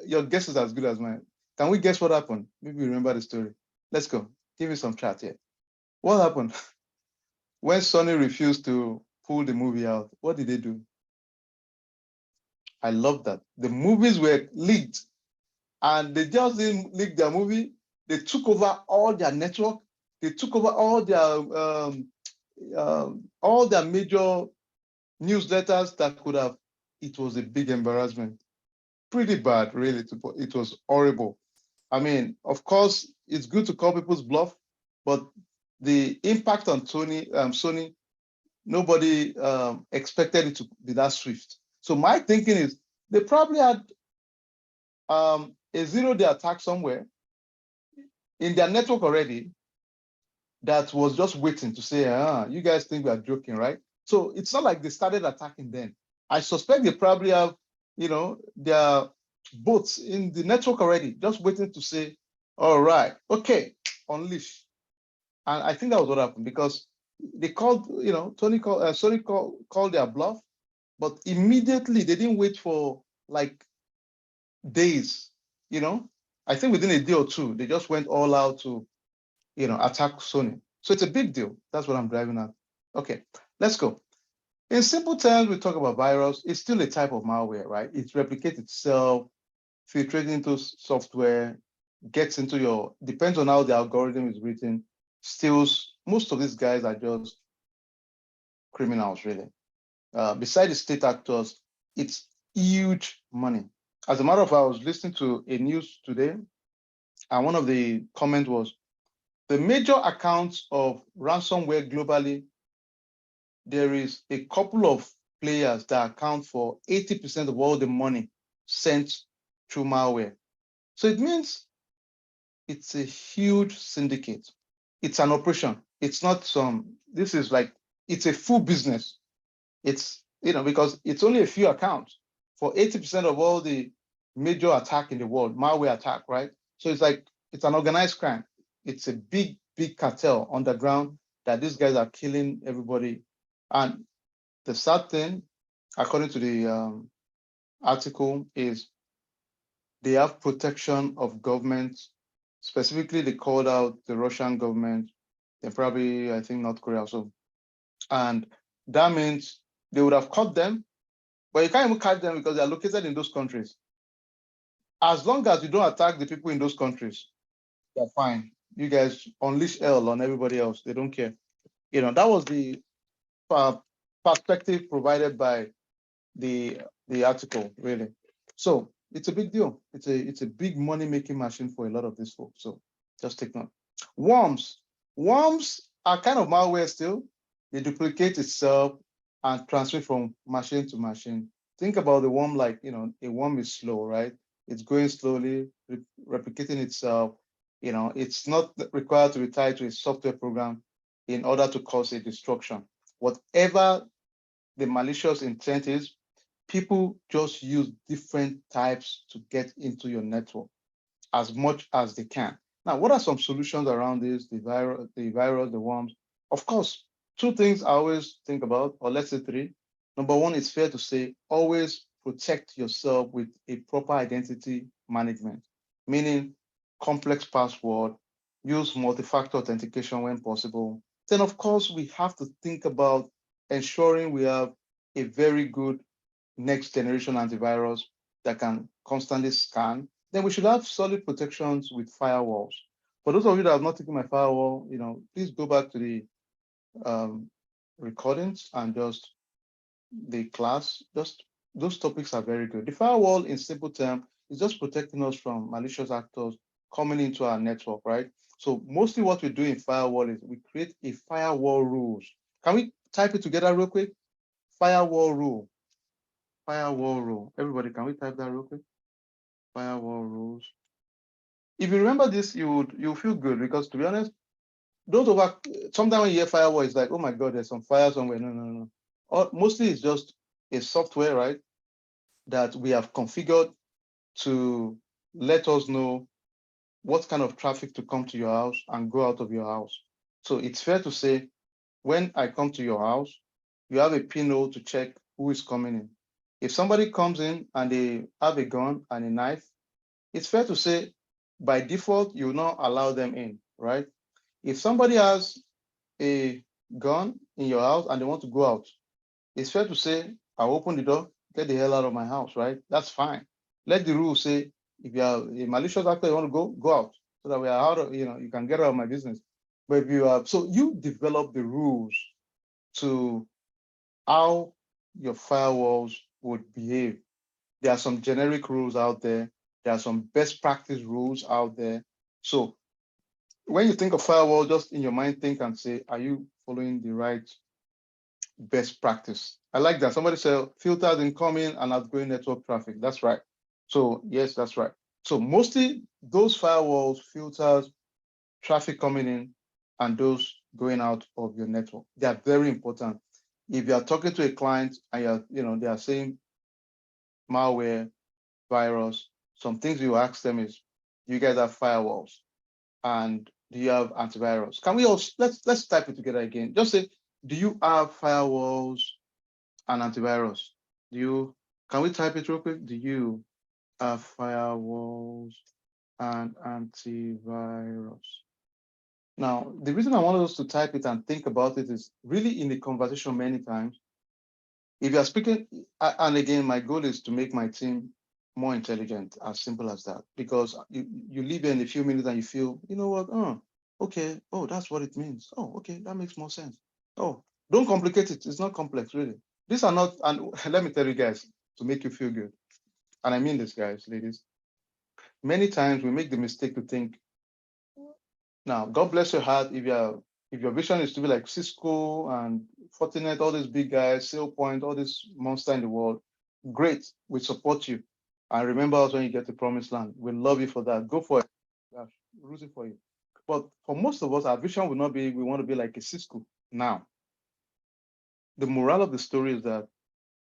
Your guess is as good as mine. Can we guess what happened? Maybe you remember the story. Let's go. Give me some chat here. What happened? When Sony refused to pull the movie out, what did they do? I love that. The movies were leaked, and they just didn't leak their movie. They took over all their network. They took over all their major newsletters that could have. It was a big embarrassment. Pretty bad, really. It was horrible. I mean, of course, it's good to call people's bluff, but the impact on Sony, nobody expected it to be that swift. So my thinking is they probably had a zero-day attack somewhere in their network already that was just waiting to say, you guys think we are joking, right? So it's not like they started attacking then. I suspect they probably have, their bots in the network already, just waiting to say, all right, okay, unleash. And I think that was what happened, because they called, Sony called their bluff, but immediately they didn't wait for like days, you know. I think within a day or two, they just went all out to, attack Sony. So it's a big deal. That's what I'm driving at. Okay, let's go. In simple terms, we talk about virus. It's still a type of malware, right? It replicates itself, filtrates into software, gets into depends on how the algorithm is written, steals. Most of these guys are just criminals, really. Besides the state actors, it's huge money. As a matter of fact, I was listening to a news today, and one of the comments was the major accounts of ransomware globally. There is a couple of players that account for 80% of all the money sent through malware. So it means it's a huge syndicate. It's an operation. It's not this is like, it's a full business. It's, because it's only a few accounts for 80% of all the major attack in the world, malware attack, right? So it's like, it's an organized crime. It's a big, big cartel underground that these guys are killing everybody. And the sad thing, according to the article, is they have protection of governments. Specifically, they called out the Russian government, and probably, I think, North Korea also. And that means they would have caught them, but you can't even catch them because they're located in those countries. As long as you don't attack the people in those countries, they're fine. You guys unleash hell on everybody else. They don't care. That was the perspective provided by the article, really. So it's a big deal. It's a big money making machine for a lot of these folks. So just take note. Worms are kind of malware still. They duplicate itself and transfer from machine to machine. Think about the worm like, a worm is slow, right? It's going slowly, replicating itself. It's not required to be tied to a software program in order to cause a destruction. Whatever the malicious intent is, people just use different types to get into your network as much as they can. Now, what are some solutions around this, the virus, the worms? Of course, two things I always think about, or let's say three. Number one, it's fair to say, always protect yourself with a proper identity management, meaning complex password, use multi-factor authentication when possible. Then, of course, we have to think about ensuring we have a very good next generation antivirus that can constantly scan. Then we should have solid protections with firewalls. For those of you that have not taken my firewall, please go back to the recordings and just the class. Just those topics are very good. The firewall, in simple terms, is just protecting us from malicious actors coming into our network, right? So mostly what we do in firewall is we create a firewall rules. Can we type it together real quick? Firewall rule. Firewall rule. Everybody, can we type that real quick? Firewall rules. If you remember this, you'll feel good, because to be honest, sometimes when you hear firewall, it's like, oh my God, there's some fire somewhere. No. Mostly it's just a software, right, that we have configured to let us know what kind of traffic to come to your house and go out of your house. So it's fair to say, when I come to your house, you have a pinhole to check who is coming in. If somebody comes in and they have a gun and a knife, it's fair to say, by default, you will not allow them in, right? If somebody has a gun in your house and they want to go out, it's fair to say, I'll open the door, get the hell out of my house, right? That's fine. Let the rule say, if you are a malicious actor, you want to go out, so that we are out of, you can get out of my business. But if you are, so you develop the rules to how your firewalls would behave. There are some generic rules out there. There are some best practice rules out there. So when you think of firewall, just in your mind, think and say, are you following the right best practice? I like that. Somebody said filters incoming and outgoing network traffic. That's right. So yes, that's right. So mostly those firewalls filters traffic coming in and those going out of your network. They are very important. If you are talking to a client and they are saying malware, virus, some things you ask them is, you guys have firewalls? And Do you have antivirus? Can we also let's type it together again? Just say, do you have firewalls and antivirus? Do you can we type it real quick? Do you have firewalls and antivirus? Now, the reason I wanted us to type it and think about it is really in the conversation many times. If you are speaking, and again, my goal is to make my team more intelligent, as simple as that. Because you live in a few minutes and you feel, you know what? Oh, okay. Oh, that's what it means. Oh, okay, that makes more sense. Oh, don't complicate it. It's not complex, really. These are not, and let me tell you guys, to make you feel good. And I mean this, guys, ladies. Many times we make the mistake to think, now, God bless your heart if your vision is to be like Cisco and Fortinet, all these big guys, SailPoint, all this monster in the world, great. We support you. And remember us when you get to promised land. We love you for that. Go for it. We're rooting for you. But for most of us, our vision will not be, we want to be like a Cisco. Now, the moral of the story is that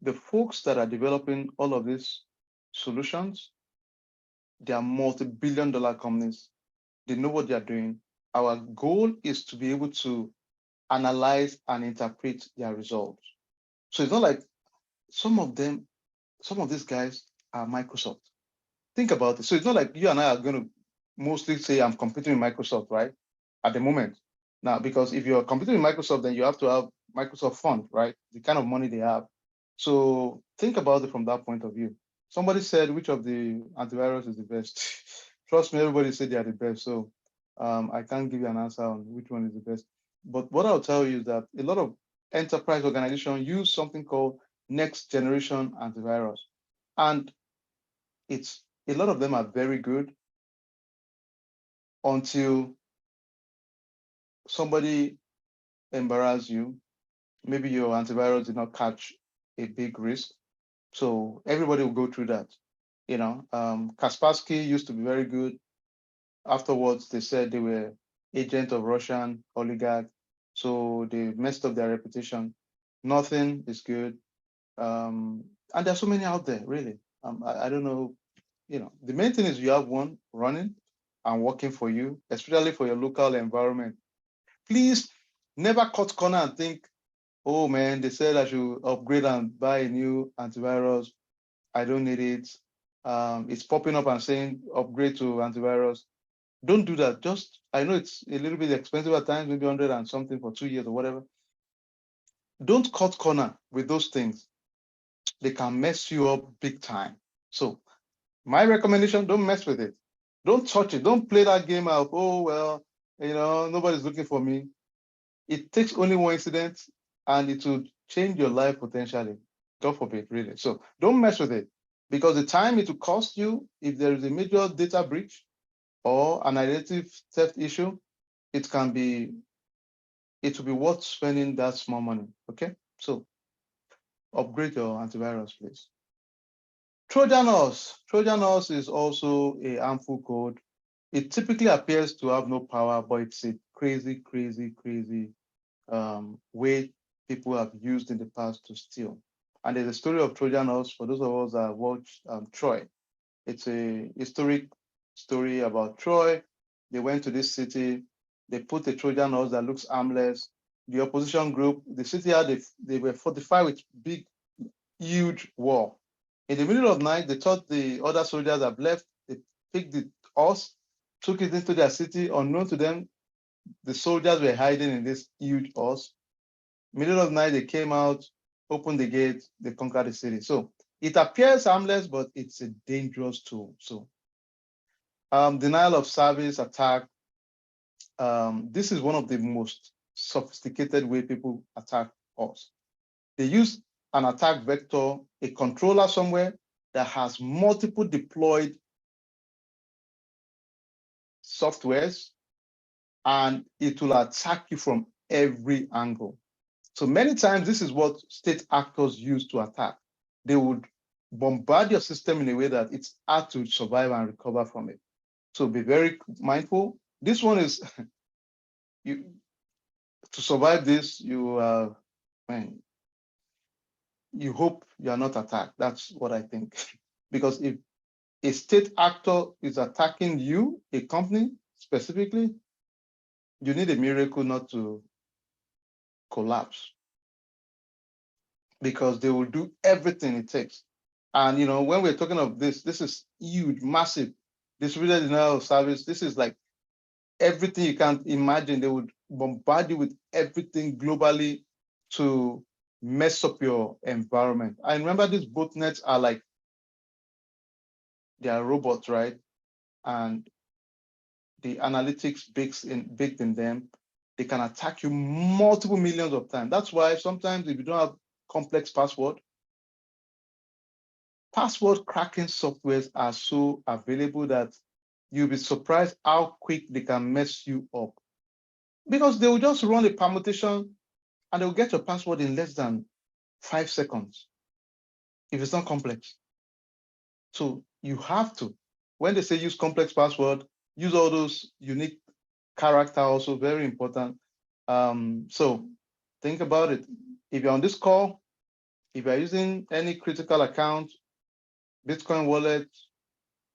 the folks that are developing all of these solutions, they are multi-billion dollar companies. They know what they are doing. Our goal is to be able to analyze and interpret their results. So it's not like some of these guys are Microsoft. Think about it. So it's not like you and I are going to mostly say I'm competing with Microsoft, right? At the moment. Now, because if you're competing with Microsoft, then you have to have Microsoft fund, right? The kind of money they have. So think about it from that point of view. Somebody said, which of the antivirus is the best? Trust me, everybody said they are the best. So I can't give you an answer on which one is the best. But what I'll tell you is that a lot of enterprise organizations use something called next generation antivirus. And it's a lot of them are very good until somebody embarrass you. Maybe your antivirus did not catch a big risk. So everybody will go through that. You know, Kaspersky used to be very good. Afterwards, they said they were agent of Russian oligarch. So they messed up their reputation. Nothing is good. And there's so many out there, really. I don't know, the main thing is you have one running and working for you, especially for your local environment. Please never cut corner and think, oh man, they said I should upgrade and buy a new antivirus. I don't need it. It's popping up and saying upgrade to antivirus. Don't do that. Just, I know it's a little bit expensive at times, maybe 100 and something for 2 years or whatever. Don't cut corner with those things. They can mess you up big time. So my recommendation, don't mess with it. Don't touch it. Don't play that game of, oh, well, nobody's looking for me. It takes only one incident and it will change your life potentially. God forbid, really. So don't mess with it, because the time it will cost you if there is a major data breach or an identity theft issue, it will be worth spending that small money. Okay. So upgrade your antivirus, please. Trojan horse. Trojan horse is also a harmful code. It typically appears to have no power, but it's a crazy, crazy, crazy way people have used in the past to steal. And there's a story of Trojan horse for those of us that watched Troy. It's a historic story about Troy. They went to this city. They put a Trojan horse that looks harmless. The opposition group, the city they were fortified with big, huge wall. In the middle of the night, they thought the other soldiers have left. They picked the horse, took it into their city. Unknown to them, the soldiers were hiding in this huge horse. Middle of the night, they came out, opened the gate, they conquered the city. So it appears harmless, but it's a dangerous tool. So denial of service attack. This is one of the most sophisticated way people attack us. They use an attack vector, a controller somewhere that has multiple deployed softwares, and it will attack you from every angle. So many times, this is what state actors use to attack. They would bombard your system in a way that it's hard to survive and recover from it. So be very mindful. This one is, to survive this, you hope you are not attacked. That's what I think. Because if a state actor is attacking you, a company specifically, you need a miracle not to collapse, because they will do everything it takes. And when we're talking of this is huge, massive, distributed denial of service. This is like everything you can imagine. They would bombard you with everything globally to mess up your environment. I remember these botnets are like, they are robots, right? And the analytics baked in them, they can attack you multiple millions of times. That's why sometimes if you don't have complex password cracking softwares are so available that you'll be surprised how quick they can mess you up. Because they will just run a permutation and they'll get your password in less than 5 seconds if it's not complex. So you have to, when they say use complex password, use all those unique character, also very important. So think about it. If you're on this call, if you're using any critical account, Bitcoin wallet,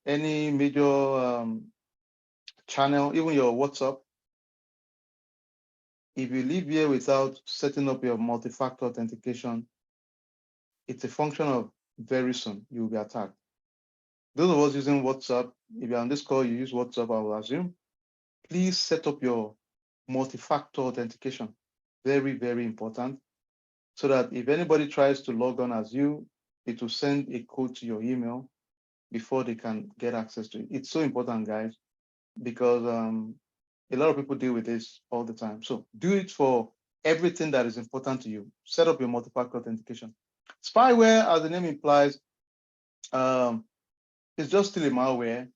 any major channel, even your WhatsApp, if you leave here without setting up your multi-factor authentication, it's a function of very soon you'll be attacked. Those of us using WhatsApp, if you're on this call, you use WhatsApp, I will assume, please set up your multi-factor authentication. Very, very important. So that if anybody tries to log on as you, it will send a code to your email before they can get access to it. It's so important, guys, because a lot of people deal with this all the time. So do it for everything that is important to you. Set up your multi-factor authentication. Spyware, as the name implies, is just still a malware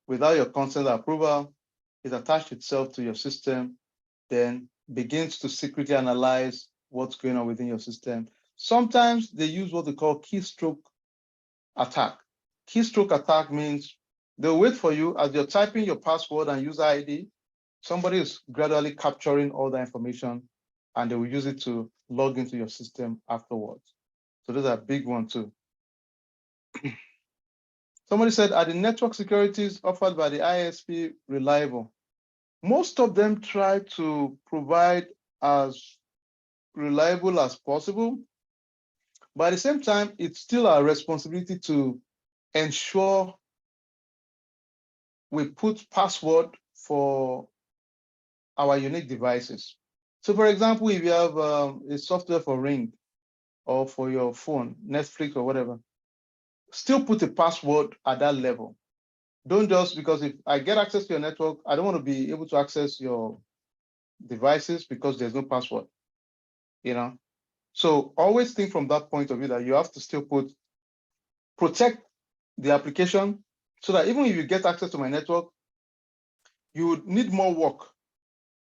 without your consent or approval. It attaches itself to your system, then begins to secretly analyze what's going on within your system. Sometimes they use what they call keystroke attack. Keystroke attack means they'll wait for you as you're typing your password and user ID. Somebody is gradually capturing all the information and they will use it to log into your system afterwards. So those are a big one too. Somebody said, are the network securities offered by the ISP reliable? Most of them try to provide as reliable as possible, but at the same time, it's still our responsibility to ensure we put password for our unique devices. So for example, if you have a software for Ring or for your phone, Netflix or whatever, still put a password at that level. Don't just, because if I get access to your network, I don't want to be able to access your devices because there's no password, So always think from that point of view that you have to still protect the application so that even if you get access to my network, you would need more work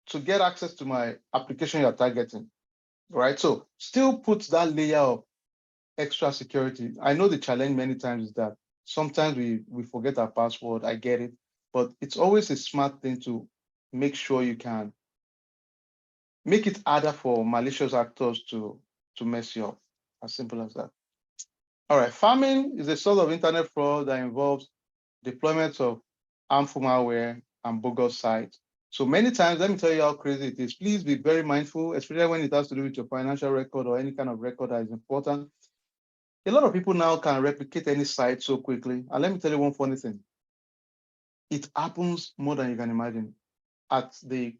to get access to my application you're targeting, right? So still put that layer of extra security. I know the challenge many times is that sometimes we forget our password, I get it, but it's always a smart thing to make sure you can make it harder for malicious actors to mess you up, as simple as that. All right, pharming is a sort of internet fraud that involves deployments of harmful malware and bogus sites. So many times, let me tell you how crazy it is. Please be very mindful, especially when it has to do with your financial record or any kind of record that is important. A lot of people now can replicate any site so quickly. And let me tell you one funny thing. It happens more than you can imagine at the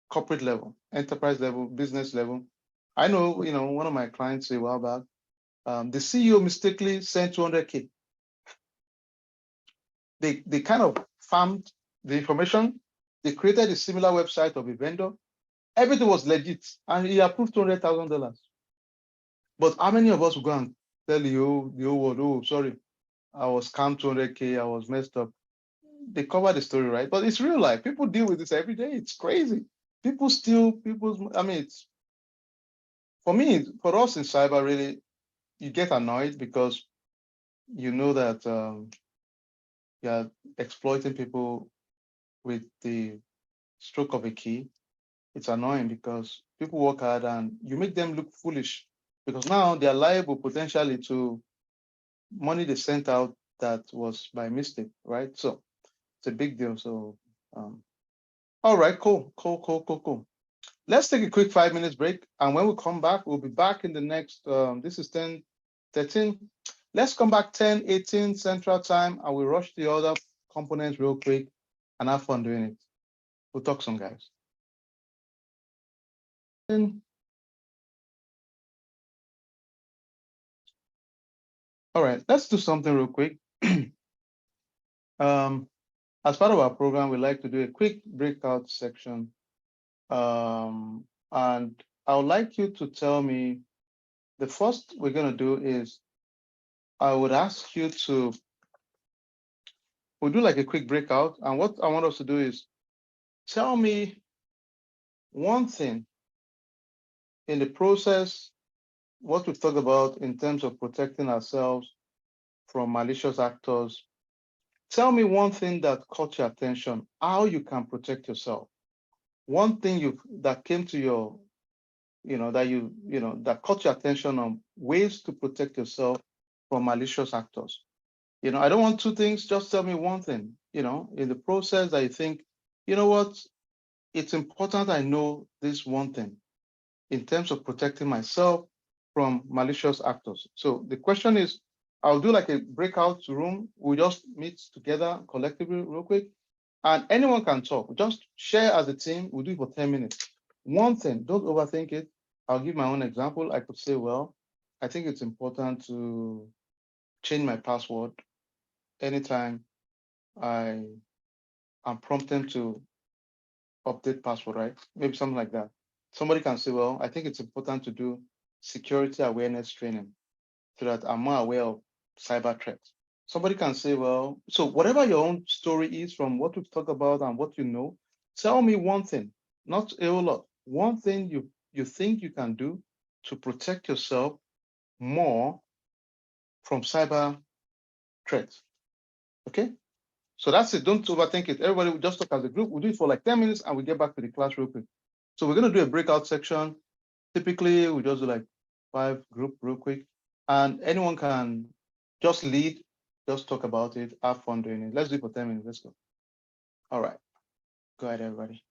corporate level, enterprise level, business level. I know, one of my clients a while back, the CEO mistakenly sent 200K. They kind of farmed the information. They created a similar website of a vendor. Everything was legit, and he approved $200,000. But how many of us will go and tell the whole world, oh, sorry, I was scammed 200K, I was messed up? They cover the story, right? But it's real life. People deal with this every day. It's crazy. People steal people's, it's, for me, for us in cyber, really, you get annoyed because you know that you're exploiting people with the stroke of a key. It's annoying because people work hard and you make them look foolish because now they're liable potentially to money they sent out that was by mistake, right? So it's a big deal. So All right, cool. Let's take a quick 5 minutes break. And when we come back, we'll be back in the next, this is 10, 13. Let's come back 10, 18 Central Time, and we rush the other components real quick and have fun doing it. We'll talk some guys. All right, let's do something real quick. As part of our program, we like to do a quick breakout section. And I would like you to tell me, the first we're going to do is, I would ask you to, we'll do like a quick breakout. And what I want us to do is tell me one thing in the process, what we've talked about in terms of protecting ourselves from malicious actors. Tell me one thing that caught your attention, how you can protect yourself. One thing that came to your, that caught your attention on ways to protect yourself from malicious actors. I don't want two things, just tell me one thing, in the process that you think, you know what, it's important I know this one thing in terms of protecting myself from malicious actors. So the question is, I'll do like a breakout room. We'll just meet together collectively real quick, and anyone can talk. Just share as a team. We'll do it for 10 minutes. One thing, don't overthink it. I'll give my own example. I could say, well, I think it's important to change my password anytime I am prompted to update password, right? Maybe something like that. Somebody can say, well, I think it's important to do security awareness training so that I'm more aware of cyber threats. Somebody can say, well, so whatever your own story is from what we've talked about and what you know, tell me one thing, not a whole lot. One thing you think you can do to protect yourself more from cyber threats. Okay? So that's it. Don't overthink it. Everybody will just talk as a group. We'll do it for like 10 minutes and we get back to the class real quick. So we're going to do a breakout section. Typically, we just do like 5 group real quick. And anyone can just lead, just talk about it, have fun doing it. Let's do it for 10 minutes. Let's go. All right. Go ahead, everybody.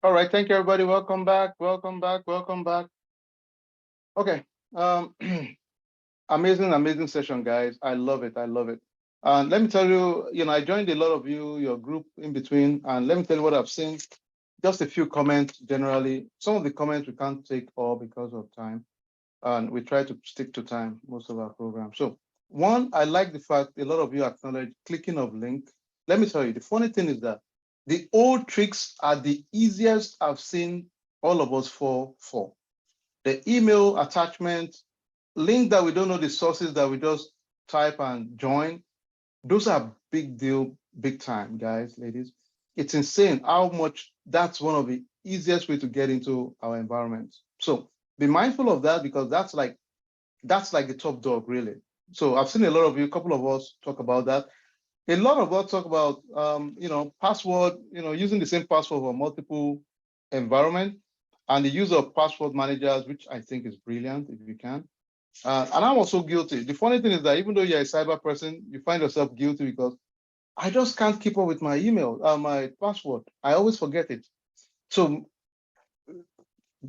All right, thank you, everybody. Welcome back. Welcome back. Welcome back. Okay. Um, amazing session, guys. I love it. I love it. And let me tell you, I joined a lot of your group in between, and let me tell you what I've seen. Just a few comments generally. Some of the comments we can't take all because of time, and we try to stick to time most of our programs. So one, I like the fact a lot of you acknowledge clicking of link. Let me tell you, the funny thing is that the old tricks are the easiest I've seen all of us fall for. The email attachment, link that we don't know the sources that we just type and join, those are big deal, big time, guys, ladies. It's insane how much that's one of the easiest way to get into our environment. So be mindful of that because that's like the top dog, really. So I've seen a lot of you, a couple of us talk about that. A lot of us talk about password, using the same password for multiple environment and the use of password managers, which I think is brilliant if you can. And I'm also guilty. The funny thing is that even though you're a cyber person, you find yourself guilty because I just can't keep up with my email, my password. I always forget it. So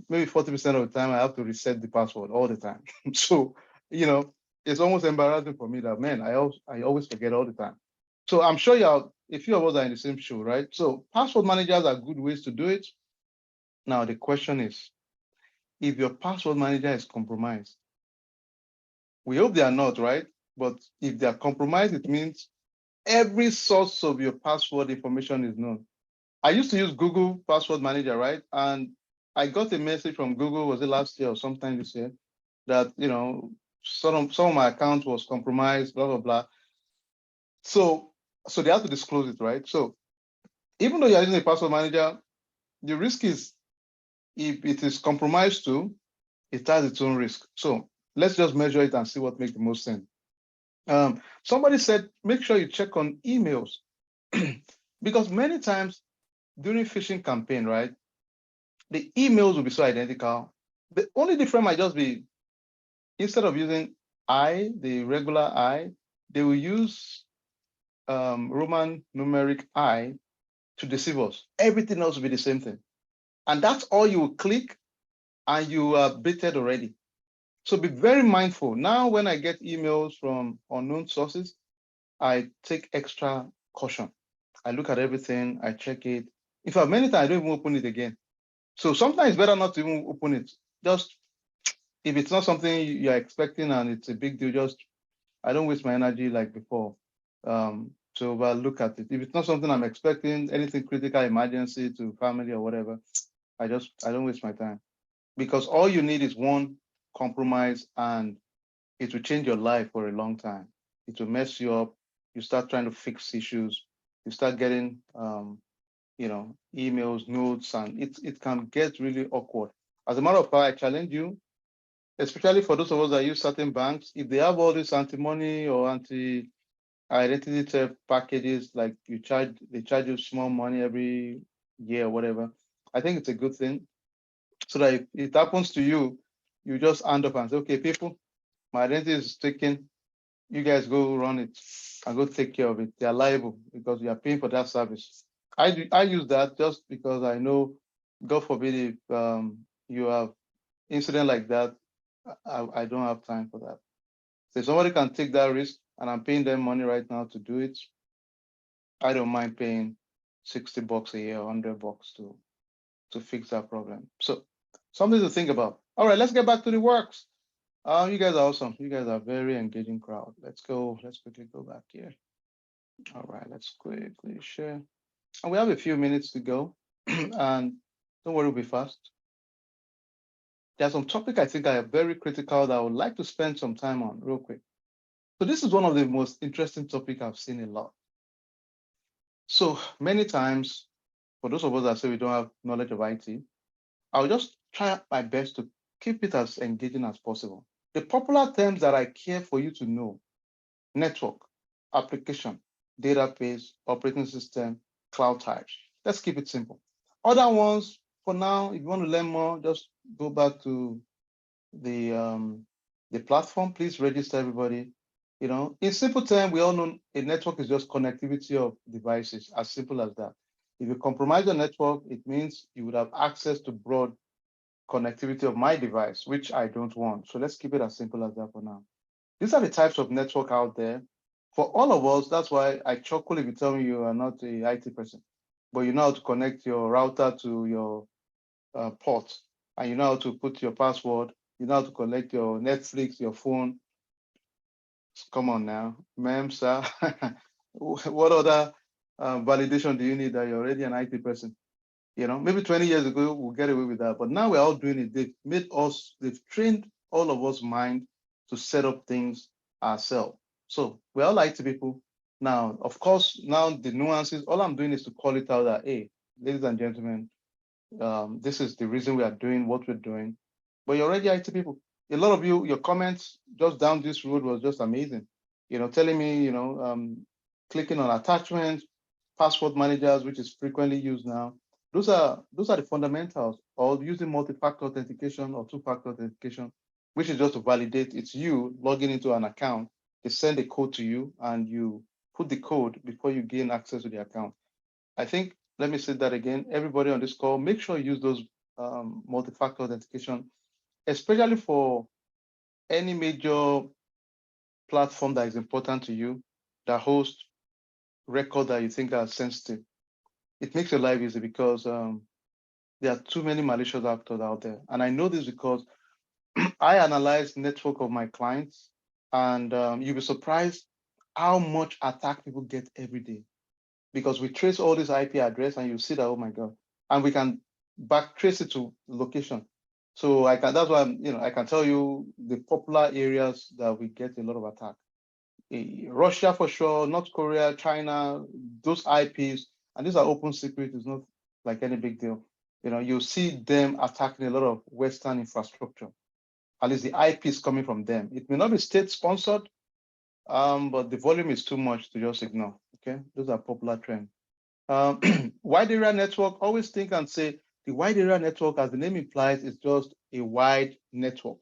maybe 40% of the time I have to reset the password all the time. So, it's almost embarrassing for me that, man, I always forget all the time. So I'm sure a few of us are in the same shoe, right? So password managers are good ways to do it. Now, the question is, if your password manager is compromised, we hope they are not, right? But if they are compromised, it means every source of your password information is known. I used to use Google Password Manager, right? And I got a message from Google, was it last year or sometime this year, that some of my account was compromised, blah blah blah. So they have to disclose it, right? So even though you're using a password manager, the risk is if it is compromised too, it has its own risk. So let's just measure it and see what makes the most sense. Somebody said, make sure you check on emails because many times during phishing campaign, right, the emails will be so identical. The only difference might just be instead of using the regular I, they will use Roman numeric I to deceive us. Everything else will be the same thing. And that's all you will click and you are baited already. So be very mindful. Now, when I get emails from unknown sources, I take extra caution. I look at everything, I check it. In fact, many times I don't even open it again. So sometimes it's better not to even open it. Just if it's not something you're expecting and it's a big deal, just I don't waste my energy like before. So look at it. If it's not something I'm expecting, anything critical, emergency to family or whatever, I don't waste my time. Because all you need is one compromise and it will change your life for a long time. It will mess you up. You start trying to fix issues. You start getting emails, notes, and it can get really awkward. As a matter of fact, I challenge you, especially for those of us that use certain banks, if they have all these anti-money or anti-identity theft packages, like they charge you small money every year or whatever, I think it's a good thing. So that if it happens to you, you just hand up and say, okay, people, my identity is taken. You guys go run it and go take care of it. They are liable because you are paying for that service. I use that just because I know, God forbid, if you have incident like that, I don't have time for that. So if somebody can take that risk and I'm paying them money right now to do it, I don't mind paying $60 a year or $100 to fix that problem. So something to think about. All right, let's get back to the works. You guys are awesome. You guys are very engaging crowd. Let's quickly go back here. All right, let's quickly share. And we have a few minutes to go. And don't worry, we'll be fast. There are some topics I think are very critical that I would like to spend some time on real quick. So this is one of the most interesting topics I've seen a lot. So many times, for those of us that say we don't have knowledge of IT, I'll just try my best to keep it as engaging as possible. The popular terms that I care for you to know: network, application, database, operating system, cloud types. Let's keep it simple. Other ones, for now, if you want to learn more, just go back to the platform. Please register everybody. In simple terms, we all know a network is just connectivity of devices, as simple as that. If you compromise your network, it means you would have access to broad connectivity of my device, which I don't want. So let's keep it as simple as that for now. These are the types of network out there. For all of us, that's why I chuckle if you tell me you are not a IT person, but you know how to connect your router to your port, and you know how to put your password, you know how to connect your Netflix, your phone. Come on now, ma'am, sir. What other validation do you need that you're already an IT person? You know, maybe 20 years ago, we'll get away with that. But now we're all doing it. They've trained all of us mind to set up things ourselves. So we're all IT people. Now, of course, now the nuances, all I'm doing is to call it out that, hey, ladies and gentlemen, this is the reason we are doing what we're doing. But you're already IT people. A lot of you, your comments just down this road was just amazing. You know, telling me, clicking on attachments, password managers, which is frequently used now. Those are the fundamentals of using multi-factor authentication or two-factor authentication, which is just to validate it's you logging into an account. They send a code to you and you put the code before you gain access to the account. I think, let me say that again, everybody on this call, make sure you use those multi-factor authentication, especially for any major platform that is important to you, that hosts record that you think are sensitive. It makes your life easy because there are too many malicious actors out there. And I know this because I analyze network of my clients, and you'll be surprised how much attack people get every day, because we trace all this IP address and you see that, oh my God, and we can back trace it to location. So that's why I can tell you the popular areas that we get a lot of attack. Russia for sure, North Korea, China, those IPs, and these are open secret, it's not like any big deal. You see them attacking a lot of Western infrastructure. At least the IP is coming from them. It may not be state sponsored, but the volume is too much to just ignore. Okay, those are popular trends. Wide area network, always think and say the wide area network, as the name implies, is just a wide network.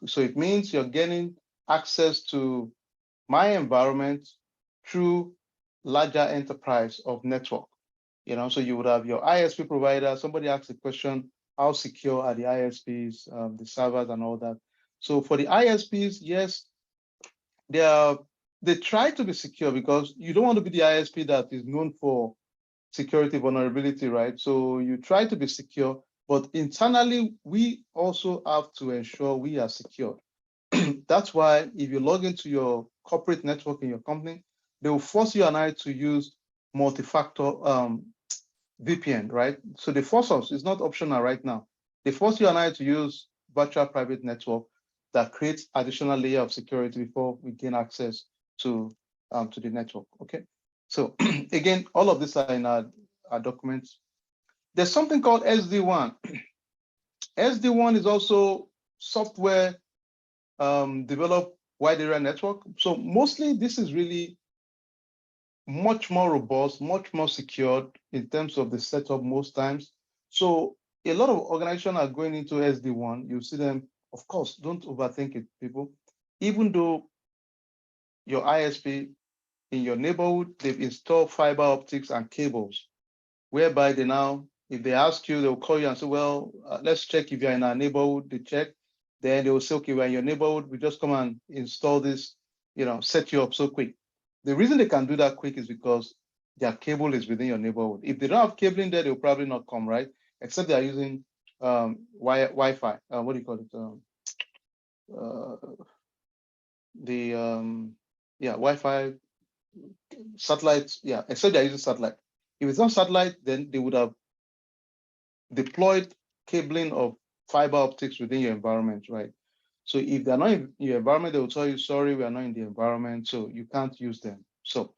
So it means you're getting access to my environment through larger enterprise of network. So you would have your ISP provider. Somebody asked a question, how secure are the ISPs, the servers and all that? So for the ISPs, yes, they try to be secure because you don't want to be the ISP that is known for security vulnerability, right? So you try to be secure, but internally, we also have to ensure we are secure. That's why if you log into your corporate network in your company, they will force you and I to use multi-factor VPN, right? So they force us, it's not optional right now. They force you and I to use virtual private network that creates additional layer of security before we gain access to the network, okay? So again, all of these are in our documents. There's something called SD-WAN. SD-WAN is also software developed wide area network. So mostly this is really much more robust, much more secured in terms of the setup most times. So a lot of organizations are going into SD-WAN. You see them, of course, don't overthink it, people. Even though your ISP in your neighborhood, they've installed fiber optics and cables, whereby they now, if they ask you, they'll call you and say, well, let's check if you're in our neighborhood. They check, then they will say, okay, we're in your neighborhood. We just come and install this, set you up so quick. The reason they can do that quick is because their cable is within your neighborhood. If they don't have cable in there, they'll probably not come, right? Except they are using Wi-Fi. What do you call it? Wi-Fi, satellites. Yeah, except they're using satellite. If it's not satellite, then they would have deployed cabling of fiber optics within your environment, right? So if they're not in your environment, they will tell you, sorry, we are not in the environment, so you can't use them. So,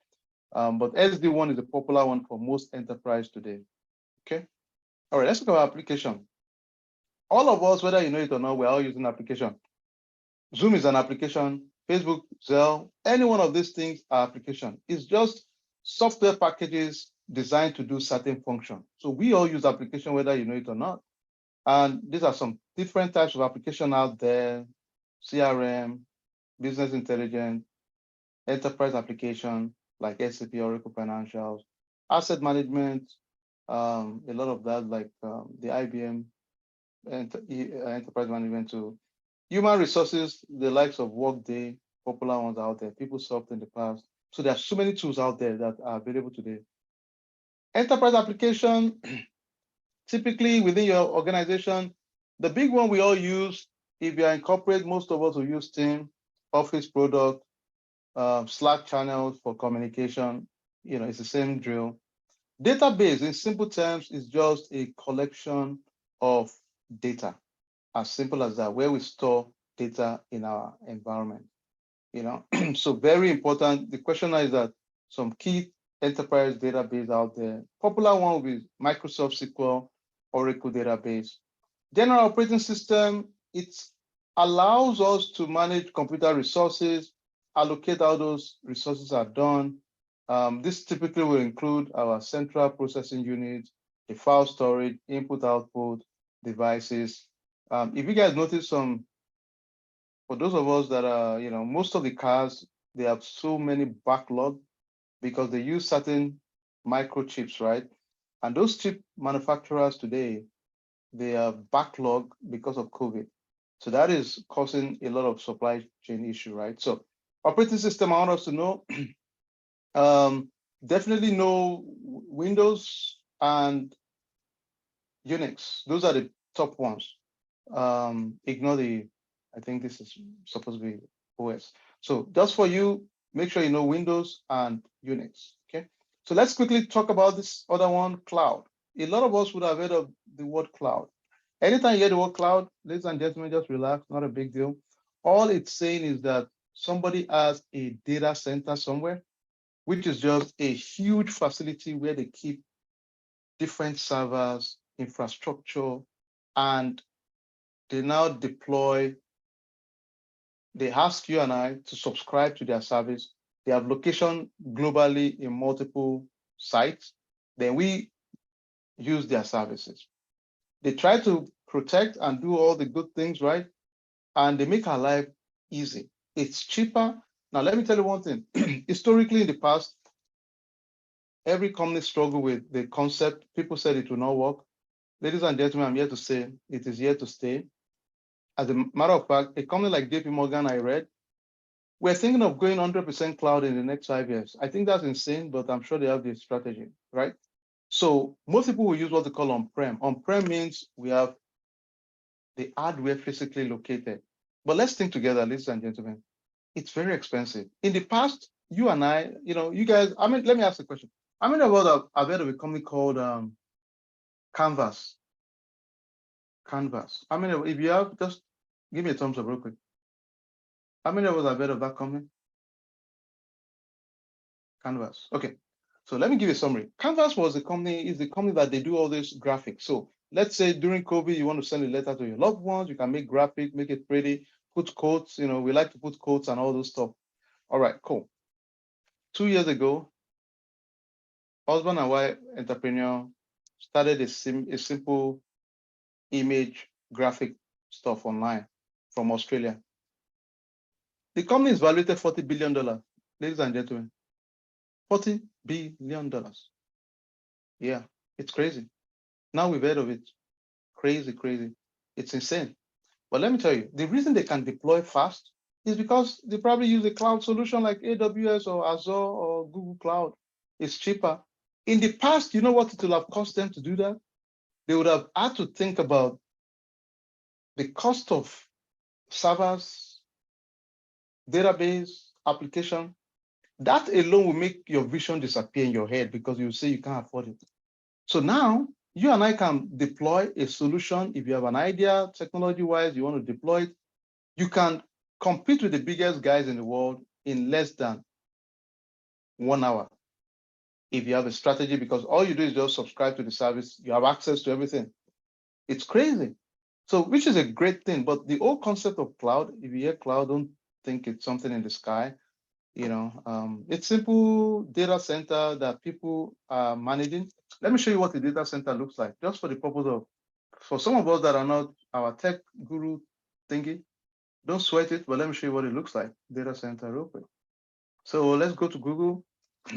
but SD-WAN is a popular one for most enterprise today, okay? All right, let's talk about application. All of us, whether you know it or not, we're all using application. Zoom is an application, Facebook, Zelle, any one of these things are application. It's just software packages designed to do certain function. So we all use application, whether you know it or not. And these are some different types of application out there: CRM, business intelligence, enterprise application like SAP, Oracle Financials, asset management, A lot of that, like the IBM enterprise management tool. Human resources, the likes of Workday, popular ones out there, people solved in the past. So there are so many tools out there that are available today. Enterprise application, typically within your organization, the big one we all use, if you are in corporate, most of us will use Team, Office product, Slack channels for communication. It's the same drill. Database, in simple terms, is just a collection of data, as simple as that, where we store data in our environment. So very important. The question is that some key enterprise database out there. Popular one will be Microsoft SQL, Oracle database. General operating system, it allows us to manage computer resources, allocate how those resources are done. This typically will include our central processing unit, the file storage, input output devices. If you guys notice for those of us that are, most of the cars, they have so many backlog because they use certain microchips, right? And those chip manufacturers today, they are backlog because of COVID. So that is causing a lot of supply chain issue, right? So operating system, I want us to know, definitely know Windows and Unix. Those are the top ones. Ignore I think this is supposed to be OS. So just for you, make sure you know Windows and Unix, okay? So let's quickly talk about this other one, cloud. A lot of us would have heard of the word cloud. Anytime you hear the word cloud, ladies and gentlemen, just relax, not a big deal. All it's saying is that somebody has a data center somewhere, which is just a huge facility where they keep different servers, infrastructure, and they now deploy. They ask you and I to subscribe to their service. They have location globally in multiple sites. Then we use their services. They try to protect and do all the good things, right? And they make our life easy. It's cheaper. Now, let me tell you one thing. Historically, in the past, every company struggled with the concept. People said it will not work. Ladies and gentlemen, I'm here to say it is here to stay. As a matter of fact, a company like JP Morgan, I read, we're thinking of going 100% cloud in the next 5 years. I think that's insane, but I'm sure they have the strategy, right? So most people will use what they call on-prem. On-prem means we have the hardware physically located. But let's think together, ladies and gentlemen. It's very expensive. In the past, you and I, you guys, let me ask a question. How many of us have heard of a company called Canvas? Canvas. How many if you have, just give me a thumbs up real quick. How many of us have heard of that company? Canvas. Okay. So let me give you a summary. Canvas is the company that they do all this graphics. So let's say during COVID, you want to send a letter to your loved ones, you can make graphic, make it pretty, put quotes, we like to put quotes and all those stuff. All right, cool. 2 years ago, husband and wife entrepreneur started a simple image graphic stuff online from Australia. The company is valued at $40 billion, ladies and gentlemen. $40 billion. Yeah, it's crazy. Now we've heard of it. Crazy, crazy. It's insane. But let me tell you, the reason they can deploy fast is because they probably use a cloud solution like AWS or Azure or Google Cloud. It's cheaper. In the past, you know what it will have cost them to do that? They would have had to think about the cost of servers, database, application. That alone will make your vision disappear in your head because you say you can't afford it. So now you and I can deploy a solution. If you have an idea, technology-wise, you want to deploy it, you can compete with the biggest guys in the world in less than 1 hour. If you have a strategy, because all you do is just subscribe to the service, you have access to everything. It's crazy. So, which is a great thing. But the whole concept of cloud, if you hear cloud, don't think it's something in the sky. It's simple data center that people are managing. Let me show you what the data center looks like, just for the purpose of, for some of us that are not our tech guru thingy, don't sweat it, but let me show you what it looks like, data center real quick. So let's go to Google.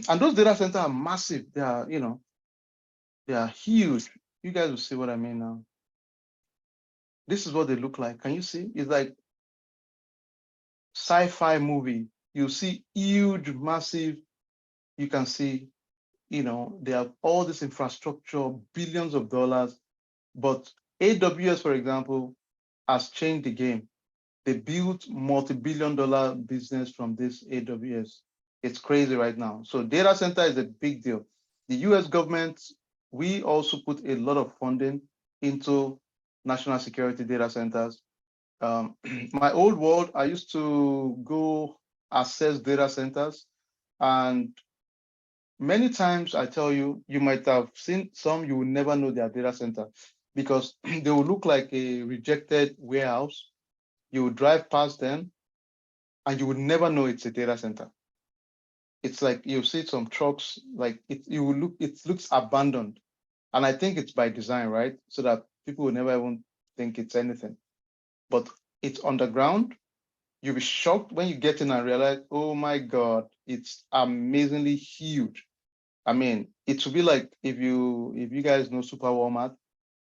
And those data centers are massive. They are, They are huge. You guys will see what I mean now. This is what they look like. Can you see? It's like sci-fi movie. You see huge, massive. You can see, they have all this infrastructure, billions of dollars. But AWS, for example, has changed the game. They built multi-billion dollar business from this AWS. It's crazy right now. So data center is a big deal. The US government, we also put a lot of funding into national security data centers. My old world, I used to go assess data centers, and many times I tell you, you might have seen some, you will never know their data center because they will look like a rejected warehouse. You would drive past them and you would never know it's a data center. It's like you see some trucks, like it looks abandoned. And I think it's by design, right? So that people will never even think it's anything. But it's underground. You'll be shocked when you get in and realize, oh my God, it's amazingly huge. I mean, it would be like if you guys know Super Walmart,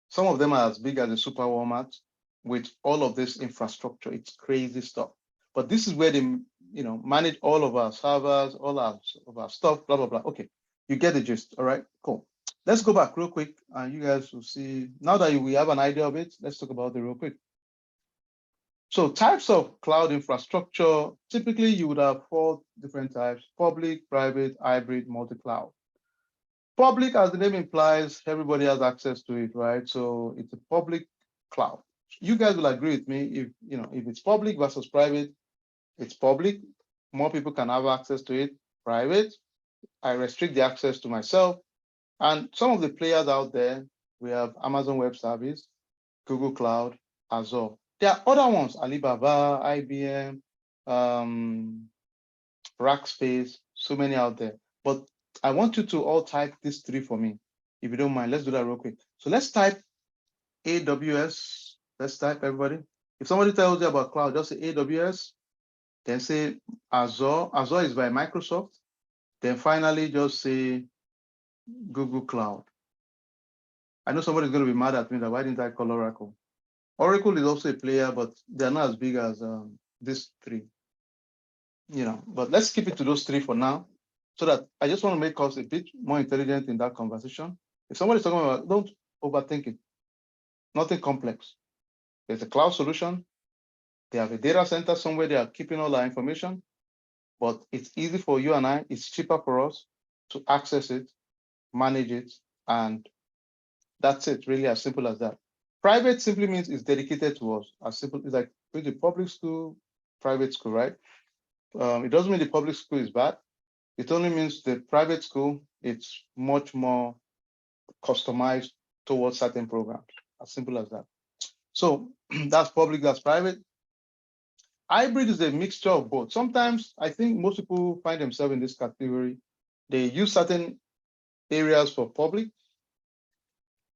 some of them are as big as a Super Walmart with all of this infrastructure. It's crazy stuff. But this is where they, manage all of our servers, of our stuff, blah, blah, blah. Okay, you get the gist. All right, cool. Let's go back real quick and you guys will see. Now that we have an idea of it, let's talk about it real quick. So types of cloud infrastructure, typically you would have 4 different types: public, private, hybrid, multi-cloud. Public, as the name implies, everybody has access to it, right? So it's a public cloud. You guys will agree with me if it's public versus private, it's public. More people can have access to it. Private, I restrict the access to myself. And some of the players out there, we have Amazon Web Service, Google Cloud, Azure. There are other ones, Alibaba, IBM, Rackspace, so many out there. But I want you to all type these 3 for me. If you don't mind, let's do that real quick. So let's type AWS. Let's type, everybody. If somebody tells you about cloud, just say AWS, then say Azure. Azure is by Microsoft. Then finally, just say Google Cloud. I know somebody's going to be mad at me that why didn't I call Oracle? Oracle is also a player, but they're not as big as these 3. But let's keep it to those 3 for now, so that I just want to make us a bit more intelligent in that conversation. If somebody's talking about, don't overthink it. Nothing complex. There's a cloud solution. They have a data center somewhere they are keeping all our information, but it's easy for you and I. It's cheaper for us to access it, manage it, and that's it. Really as simple as that. Private simply means it's dedicated to us. As simple, it's like going to public school, private school, right? It doesn't mean the public school is bad. It only means the private school, it's much more customized towards certain programs. As simple as that. So that's public, that's private. Hybrid is a mixture of both. Sometimes I think most people find themselves in this category. They use certain areas for public,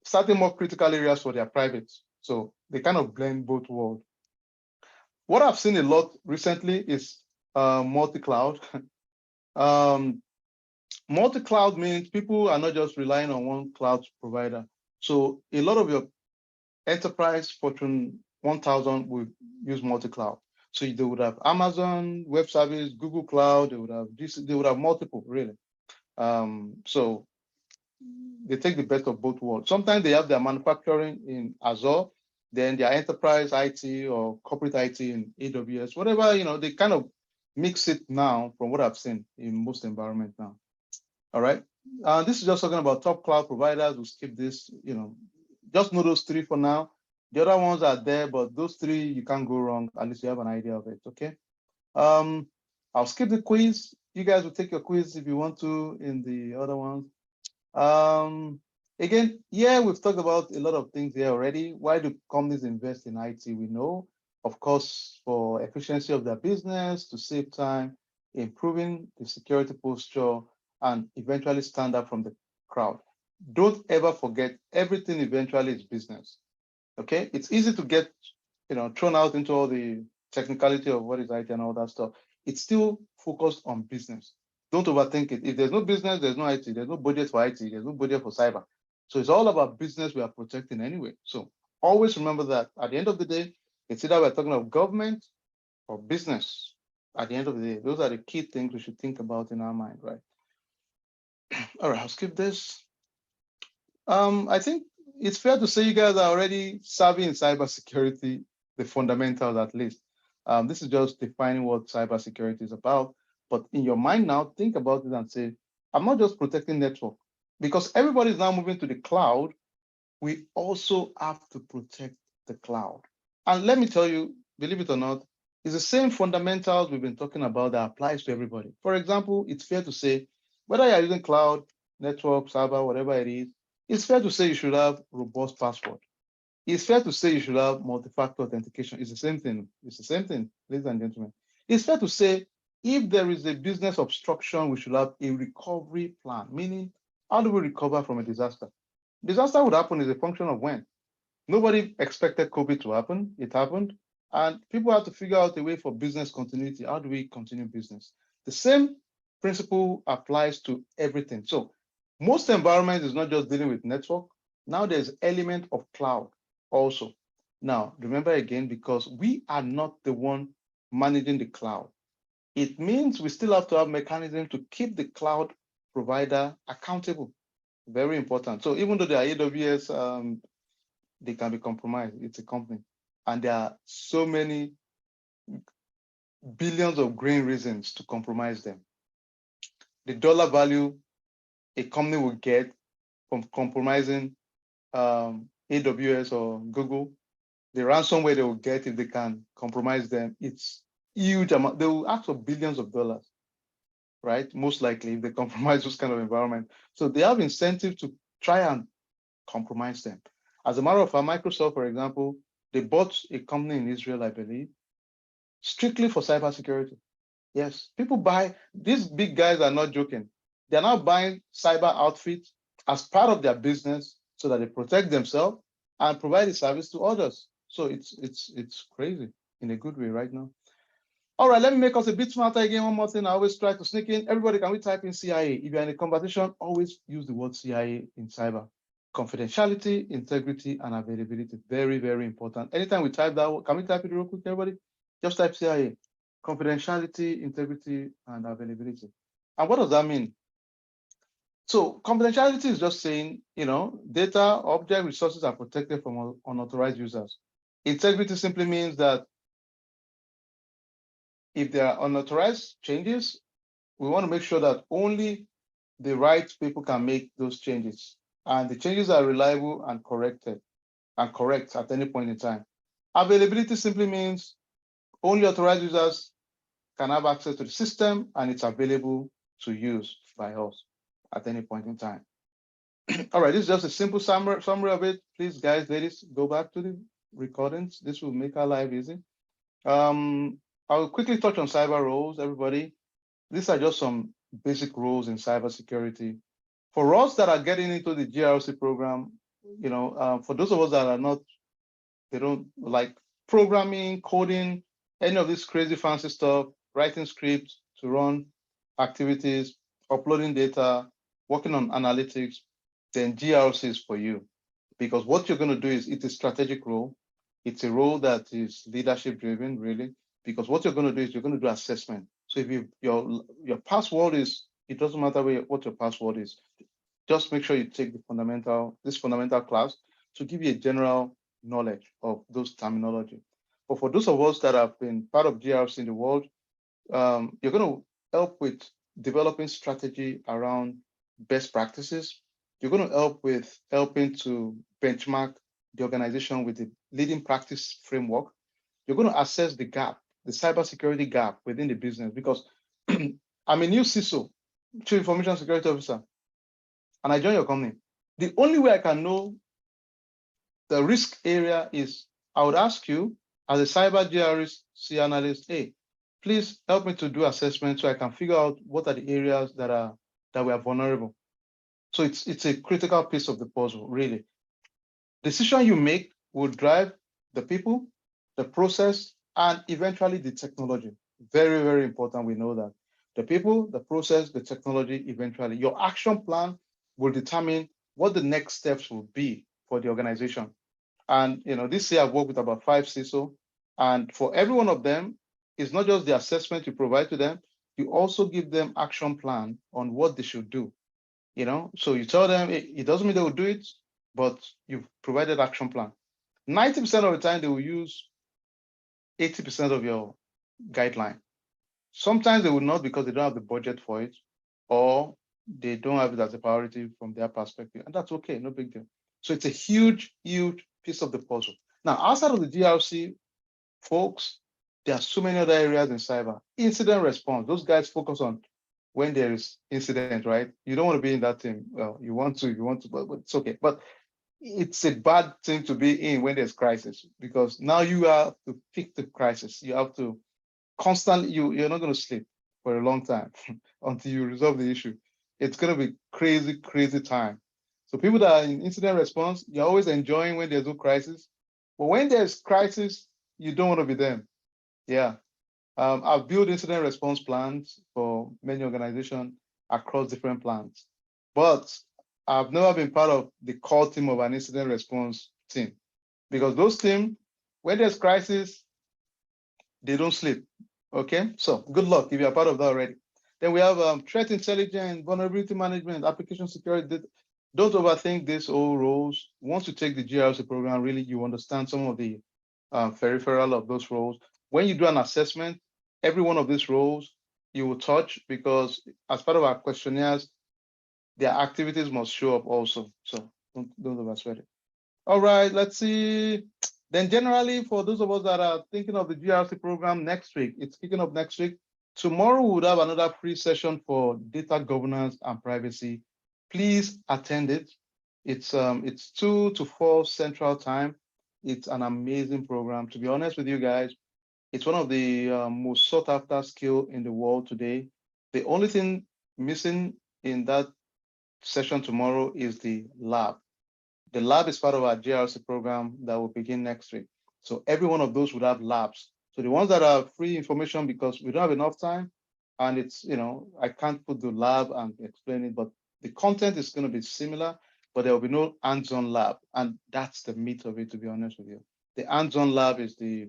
certain more critical areas for their private. So they kind of blend both worlds. What I've seen a lot recently is multi-cloud. Multi-cloud means people are not just relying on one cloud provider. So a lot of your enterprise Fortune 1000 will use multi-cloud. So they would have Amazon Web Service, Google Cloud, they would have multiple, really. So they take the best of both worlds. Sometimes they have their manufacturing in Azure, then their enterprise IT or corporate IT in AWS, whatever, they kind of mix it now from what I've seen in most environments now. All right. This is just talking about top cloud providers. We'll skip this, just know those 3 for now. The other ones are there, but those 3, you can't go wrong, at least you have an idea of it, okay? I'll skip the quiz. You guys will take your quiz if you want to in the other ones. Again, yeah, we've talked about a lot of things here already. Why do companies invest in IT? We know, of course, for efficiency of their business, to save time, improving the security posture, and eventually stand out from the crowd. Don't ever forget, everything eventually is business. Okay, it's easy to get thrown out into all the technicality of what is IT and all that stuff. It's still focused on business. Don't overthink it. If there's no business, there's no IT. There's no budget for IT. There's no budget for cyber. So it's all about business we are protecting anyway. So always remember that at the end of the day, it's either we're talking of government or business. At the end of the day, those are the key things we should think about in our mind, right? All right, I'll skip this. I think it's fair to say you guys are already savvy in cybersecurity, the fundamentals at least. This is just defining what cybersecurity is about. But in your mind now, think about it and say, I'm not just protecting network. Because everybody is now moving to the cloud, we also have to protect the cloud. And let me tell you, believe it or not, it's the same fundamentals we've been talking about that applies to everybody. For example, it's fair to say, whether you're using cloud, network, server, whatever it is, it's fair to say you should have robust password. It's fair to say you should have multi-factor authentication. It's the same thing. It's the same thing, ladies and gentlemen. It's fair to say if there is a business obstruction, we should have a recovery plan, meaning how do we recover from a disaster? Disaster would happen is a function of when. Nobody expected COVID to happen. It happened. And people have to figure out a way for business continuity. How do we continue business? The same principle applies to everything. So most environments is not just dealing with network. Now there's element of cloud also. Now, remember again, because we are not the one managing the cloud, it means we still have to have mechanism to keep the cloud provider accountable. Very important. So even though they are AWS, they can be compromised. It's a company. And there are so many billions of green reasons to compromise them. The dollar value a company will get from compromising AWS or Google, the ransomware they will get if they can compromise them, it's huge amount. They will ask for billions of dollars, right? Most likely if they compromise those kind of environment. So they have incentive to try and compromise them. As a matter of fact, Microsoft, for example, they bought a company in Israel, I believe, strictly for cybersecurity. Yes, people buy, these big guys are not joking. They're now buying cyber outfits as part of their business so that they protect themselves and provide the service to others. So it's crazy in a good way right now. All right, let me make us a bit smarter again. One more thing, I always try to sneak in. Everybody, can we type in CIA? If you're in a conversation, always use the word CIA in cyber. Confidentiality, integrity, and availability. Very, very important. Anytime we type that, can we type it real quick, everybody? Just type CIA. Confidentiality, integrity, and availability. And what does that mean? So confidentiality is just saying, data, object, resources are protected from unauthorized users. Integrity simply means that if there are unauthorized changes, we want to make sure that only the right people can make those changes. And the changes are reliable and correct at any point in time. Availability simply means only authorized users can have access to the system and it's available to use by us at any point in time. All right, this is just a simple summary of it. Please, guys, ladies, go back to the recordings. This will make our life easy. I'll quickly touch on cyber roles, everybody. These are just some basic rules in cybersecurity. For us that are getting into the GRC program, for those of us that are not, they don't like programming, coding, any of this crazy fancy stuff, writing scripts to run activities, uploading data, working on analytics, then GRC is for you. Because what you're going to do is, it's a strategic role. It's a role that is leadership driven, really, because what you're going to do is you're going to do assessment. So if your password is, it doesn't matter what your password is, just make sure you take this fundamental class to give you a general knowledge of those terminology. But for those of us that have been part of GRC in the world, you're going to help with developing strategy around best practices. You're going to help with helping to benchmark the organization with the leading practice framework. You're going to assess the gap, the cybersecurity gap within the business, because I'm a new CISO, Chief Information Security Officer, and I join your company. The only way I can know the risk area is I would ask you as a cyber GRC analyst, hey, please help me to do assessment so I can figure out what are the areas that we are vulnerable. So it's a critical piece of the puzzle, really. Decision you make will drive the people, the process, and eventually the technology. Very, very important, we know that. The people, the process, the technology, eventually. Your action plan will determine what the next steps will be for the organization. And this year I've worked with about 5 CISO, and for every one of them, it's not just the assessment you provide to them, you also give them action plan on what they should do. So you tell them it doesn't mean they will do it, but you've provided action plan. 90% of the time they will use 80% of your guideline. Sometimes they will not because they don't have the budget for it, or they don't have it as a priority from their perspective, and that's okay, no big deal. So it's a huge, huge piece of the puzzle. Now, outside of the GRC, folks, there are so many other areas in cyber. Incident response, those guys focus on when there is incident, right? You don't want to be in that team. Well, you want to, but it's okay. But it's a bad thing to be in when there's crisis, because now you have to fix the crisis. You have to constantly, you're not going to sleep for a long time until you resolve the issue. It's going to be crazy, crazy time. So people that are in incident response, you're always enjoying when there's no crisis. But when there's crisis, you don't want to be them. Yeah. I've built incident response plans for many organizations across different plans, but I've never been part of the core team of an incident response team, because those teams, when there's crisis, they don't sleep. Okay, so good luck if you're part of that already. Then we have threat intelligence, vulnerability management, application security. Don't overthink these old roles. Once you take the GRC program, really you understand some of the peripheral of those roles. When you do an assessment, every one of these roles you will touch, because as part of our questionnaires, their activities must show up also. So don't oversweat it. All right, let's see. Then generally, for those of us that are thinking of the GRC program next week, it's kicking off next week. Tomorrow we would have another free session for data governance and privacy. Please attend it. It's 2 to 4 Central Time. It's an amazing program. To be honest with you guys, it's one of the most sought after skill in the world today. The only thing missing in that session tomorrow is the lab. The lab is part of our GRC program that will begin next week. So every one of those would have labs. So the ones that are free information, because we don't have enough time, and it's, I can't put the lab and explain it, but the content is going to be similar, but there will be no hands-on lab. And that's the meat of it, to be honest with you. The hands-on lab is the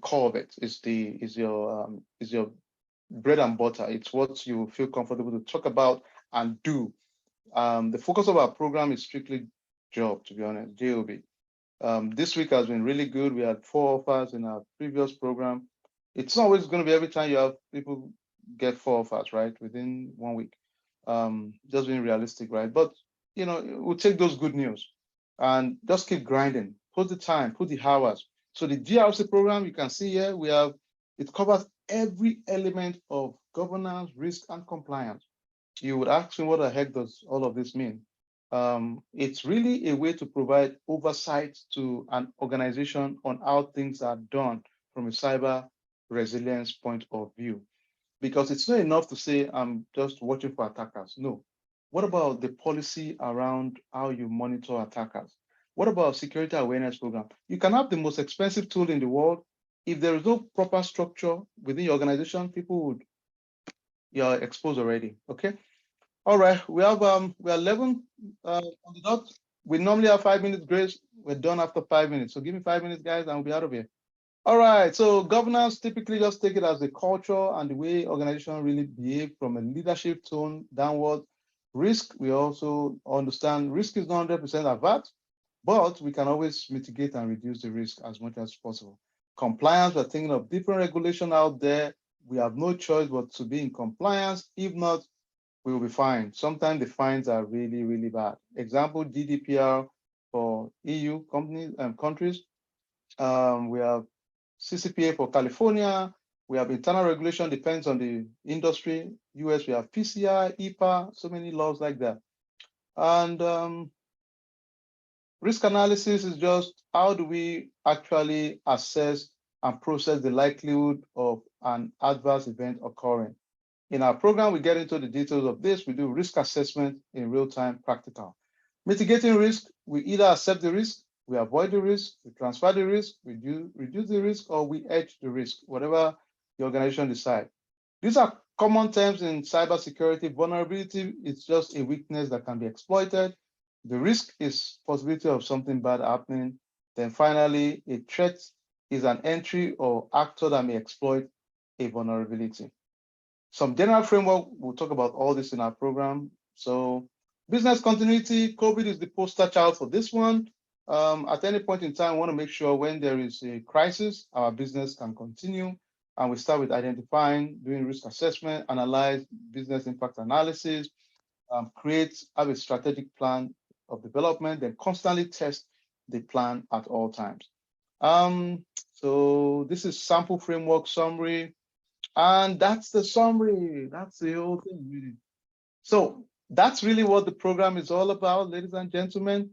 core of it. Is your bread and butter. It's what you feel comfortable to talk about and do. The focus of our program is strictly job, to be honest, JOB. This week has been really good. We had 4 offers in our previous program. It's not always going to be every time you have people get 4 offers, right, within 1 week. Just being realistic, right? But, we'll take those good news and just keep grinding. Put the time, put the hours. So the GRC program, you can see here, it covers every element of governance, risk, and compliance. You would ask me, what the heck does all of this mean? It's really a way to provide oversight to an organization on how things are done from a cyber resilience point of view. Because it's not enough to say, I'm just watching for attackers. No. What about the policy around how you monitor attackers? What about security awareness program? You can have the most expensive tool in the world. If there is no proper structure within your organization, you're exposed already, okay? All right, we're 11 on the dot. We normally have 5 minutes grace. We're done after 5 minutes. So give me 5 minutes, guys, and we'll be out of here. All right, so governance, typically just take it as the culture and the way organizations really behave from a leadership tone downward. Risk, we also understand risk is not 100% avert, but we can always mitigate and reduce the risk as much as possible. Compliance, we're thinking of different regulation out there. We have no choice but to be in compliance. If not, we will be fine. Sometimes the fines are really, really bad. Example, GDPR for EU companies and countries. We have CCPA for California. We have internal regulation, depends on the industry. US, we have PCI, EPA, so many laws like that. And risk analysis is just how do we actually assess and process the likelihood of an adverse event occurring. In our program, we get into the details of this. We do risk assessment in real time, practical. Mitigating risk, we either accept the risk, we avoid the risk, we transfer the risk, we reduce the risk, or we hedge the risk, whatever the organization decides. These are common terms in cybersecurity. Vulnerability is just a weakness that can be exploited. The risk is possibility of something bad happening. Then finally, a threat is an entry or actor that may exploit a vulnerability. Some general framework, we'll talk about all this in our program. So business continuity, COVID is the poster child for this one. At any point in time, we want to make sure when there is a crisis, our business can continue. And we start with identifying, doing risk assessment, analyze business impact analysis, have a strategic plan of development, then constantly test the plan at all times. So this is sample framework summary, and that's the summary. That's the whole thing, really. So that's really what the program is all about, ladies and gentlemen.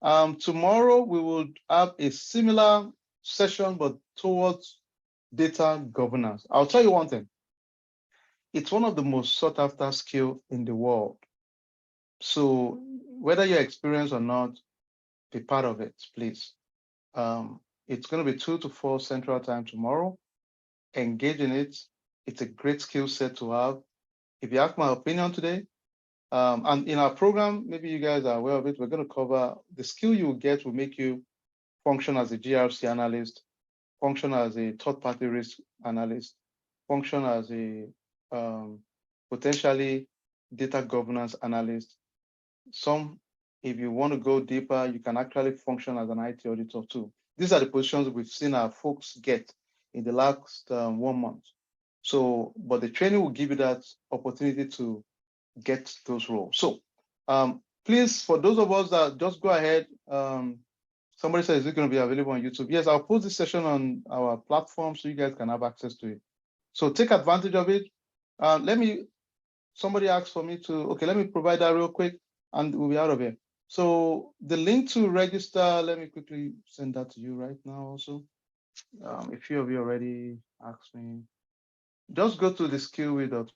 Tomorrow we will have a similar session, but towards data governance. I'll tell you one thing. It's one of the most sought after skills in the world. So whether you're experienced or not, be part of it, please. It's going to be 2 to 4 Central Time tomorrow. Engage in it. It's a great skill set to have. If you ask my opinion today, and in our program, maybe you guys are aware of it, we're going to cover the skill you will get will make you function as a GRC analyst, function as a third-party risk analyst, function as a potentially data governance analyst. If you want to go deeper, you can actually function as an IT auditor too. These are the positions we've seen our folks get in the last 1 month. So, but the training will give you that opportunity to get those roles. So, please, for those of us that just go ahead, somebody said, is it going to be available on YouTube? Yes, I'll post this session on our platform so you guys can have access to it. So take advantage of it. Somebody asked for me to, okay, let me provide that real quick and we'll be out of here. So the link to register, let me quickly send that to you right now also. A few of you already asked me. Just go to the Skillweed.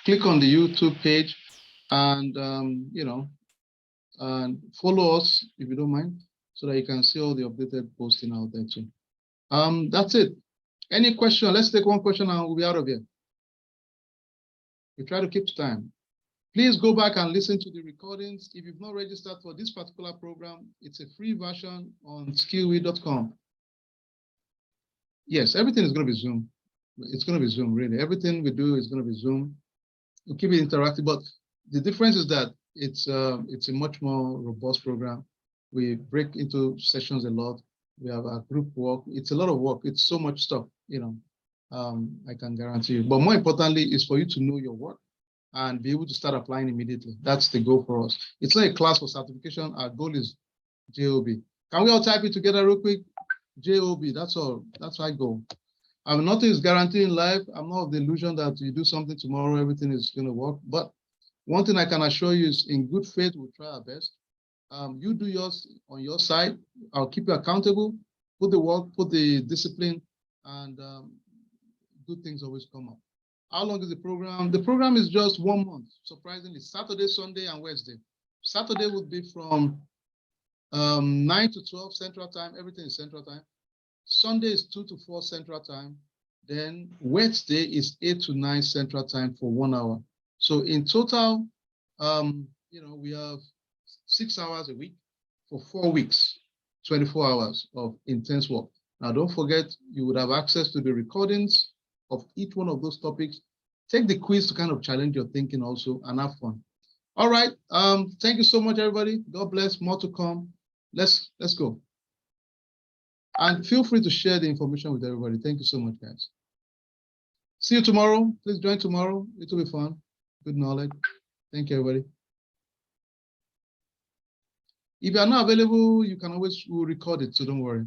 Click on the YouTube page and, and follow us if you don't mind, so that you can see all the updated posting out there too. That's it. Any question? Let's take one question and we'll be out of here. We try to keep time. Please go back and listen to the recordings. If you've not registered for this particular program, it's a free version on skillweed.com. Yes, everything is going to be Zoom. It's going to be Zoom, really. Everything we do is going to be Zoom. We'll keep it interactive, but the difference is that it's a much more robust program. We break into sessions a lot. We have our group work. It's a lot of work. It's so much stuff, I can guarantee you. But more importantly, is for you to know your work and be able to start applying immediately. That's the goal for us. It's not a class for certification. Our goal is JOB. Can we all type it together real quick? JOB, that's all. That's my goal. Nothing is guaranteed in life. I'm not of the illusion that you do something tomorrow, everything is going to work. But one thing I can assure you is in good faith, we'll try our best. You do yours on your side. I'll keep you accountable. Put the work, put the discipline, and good things always come up. How long is the program? The program is just 1 month, surprisingly. Saturday, Sunday, and Wednesday. Saturday would be from 9 to 12 Central Time. Everything is Central Time. Sunday is 2 to 4 Central Time. Then Wednesday is 8 to 9 Central Time for 1 hour. So in total, we have 6 hours a week for 4 weeks, 24 hours of intense work. Now, don't forget, you would have access to the recordings of each one of those topics. Take the quiz to kind of challenge your thinking also and have fun. All right. Thank you so much, everybody. God bless. More to come. Let's go. And feel free to share the information with everybody. Thank you so much, guys. See you tomorrow. Please join tomorrow. It will be fun. Good knowledge. Thank you, everybody. If you are not available, you can always record it, so don't worry.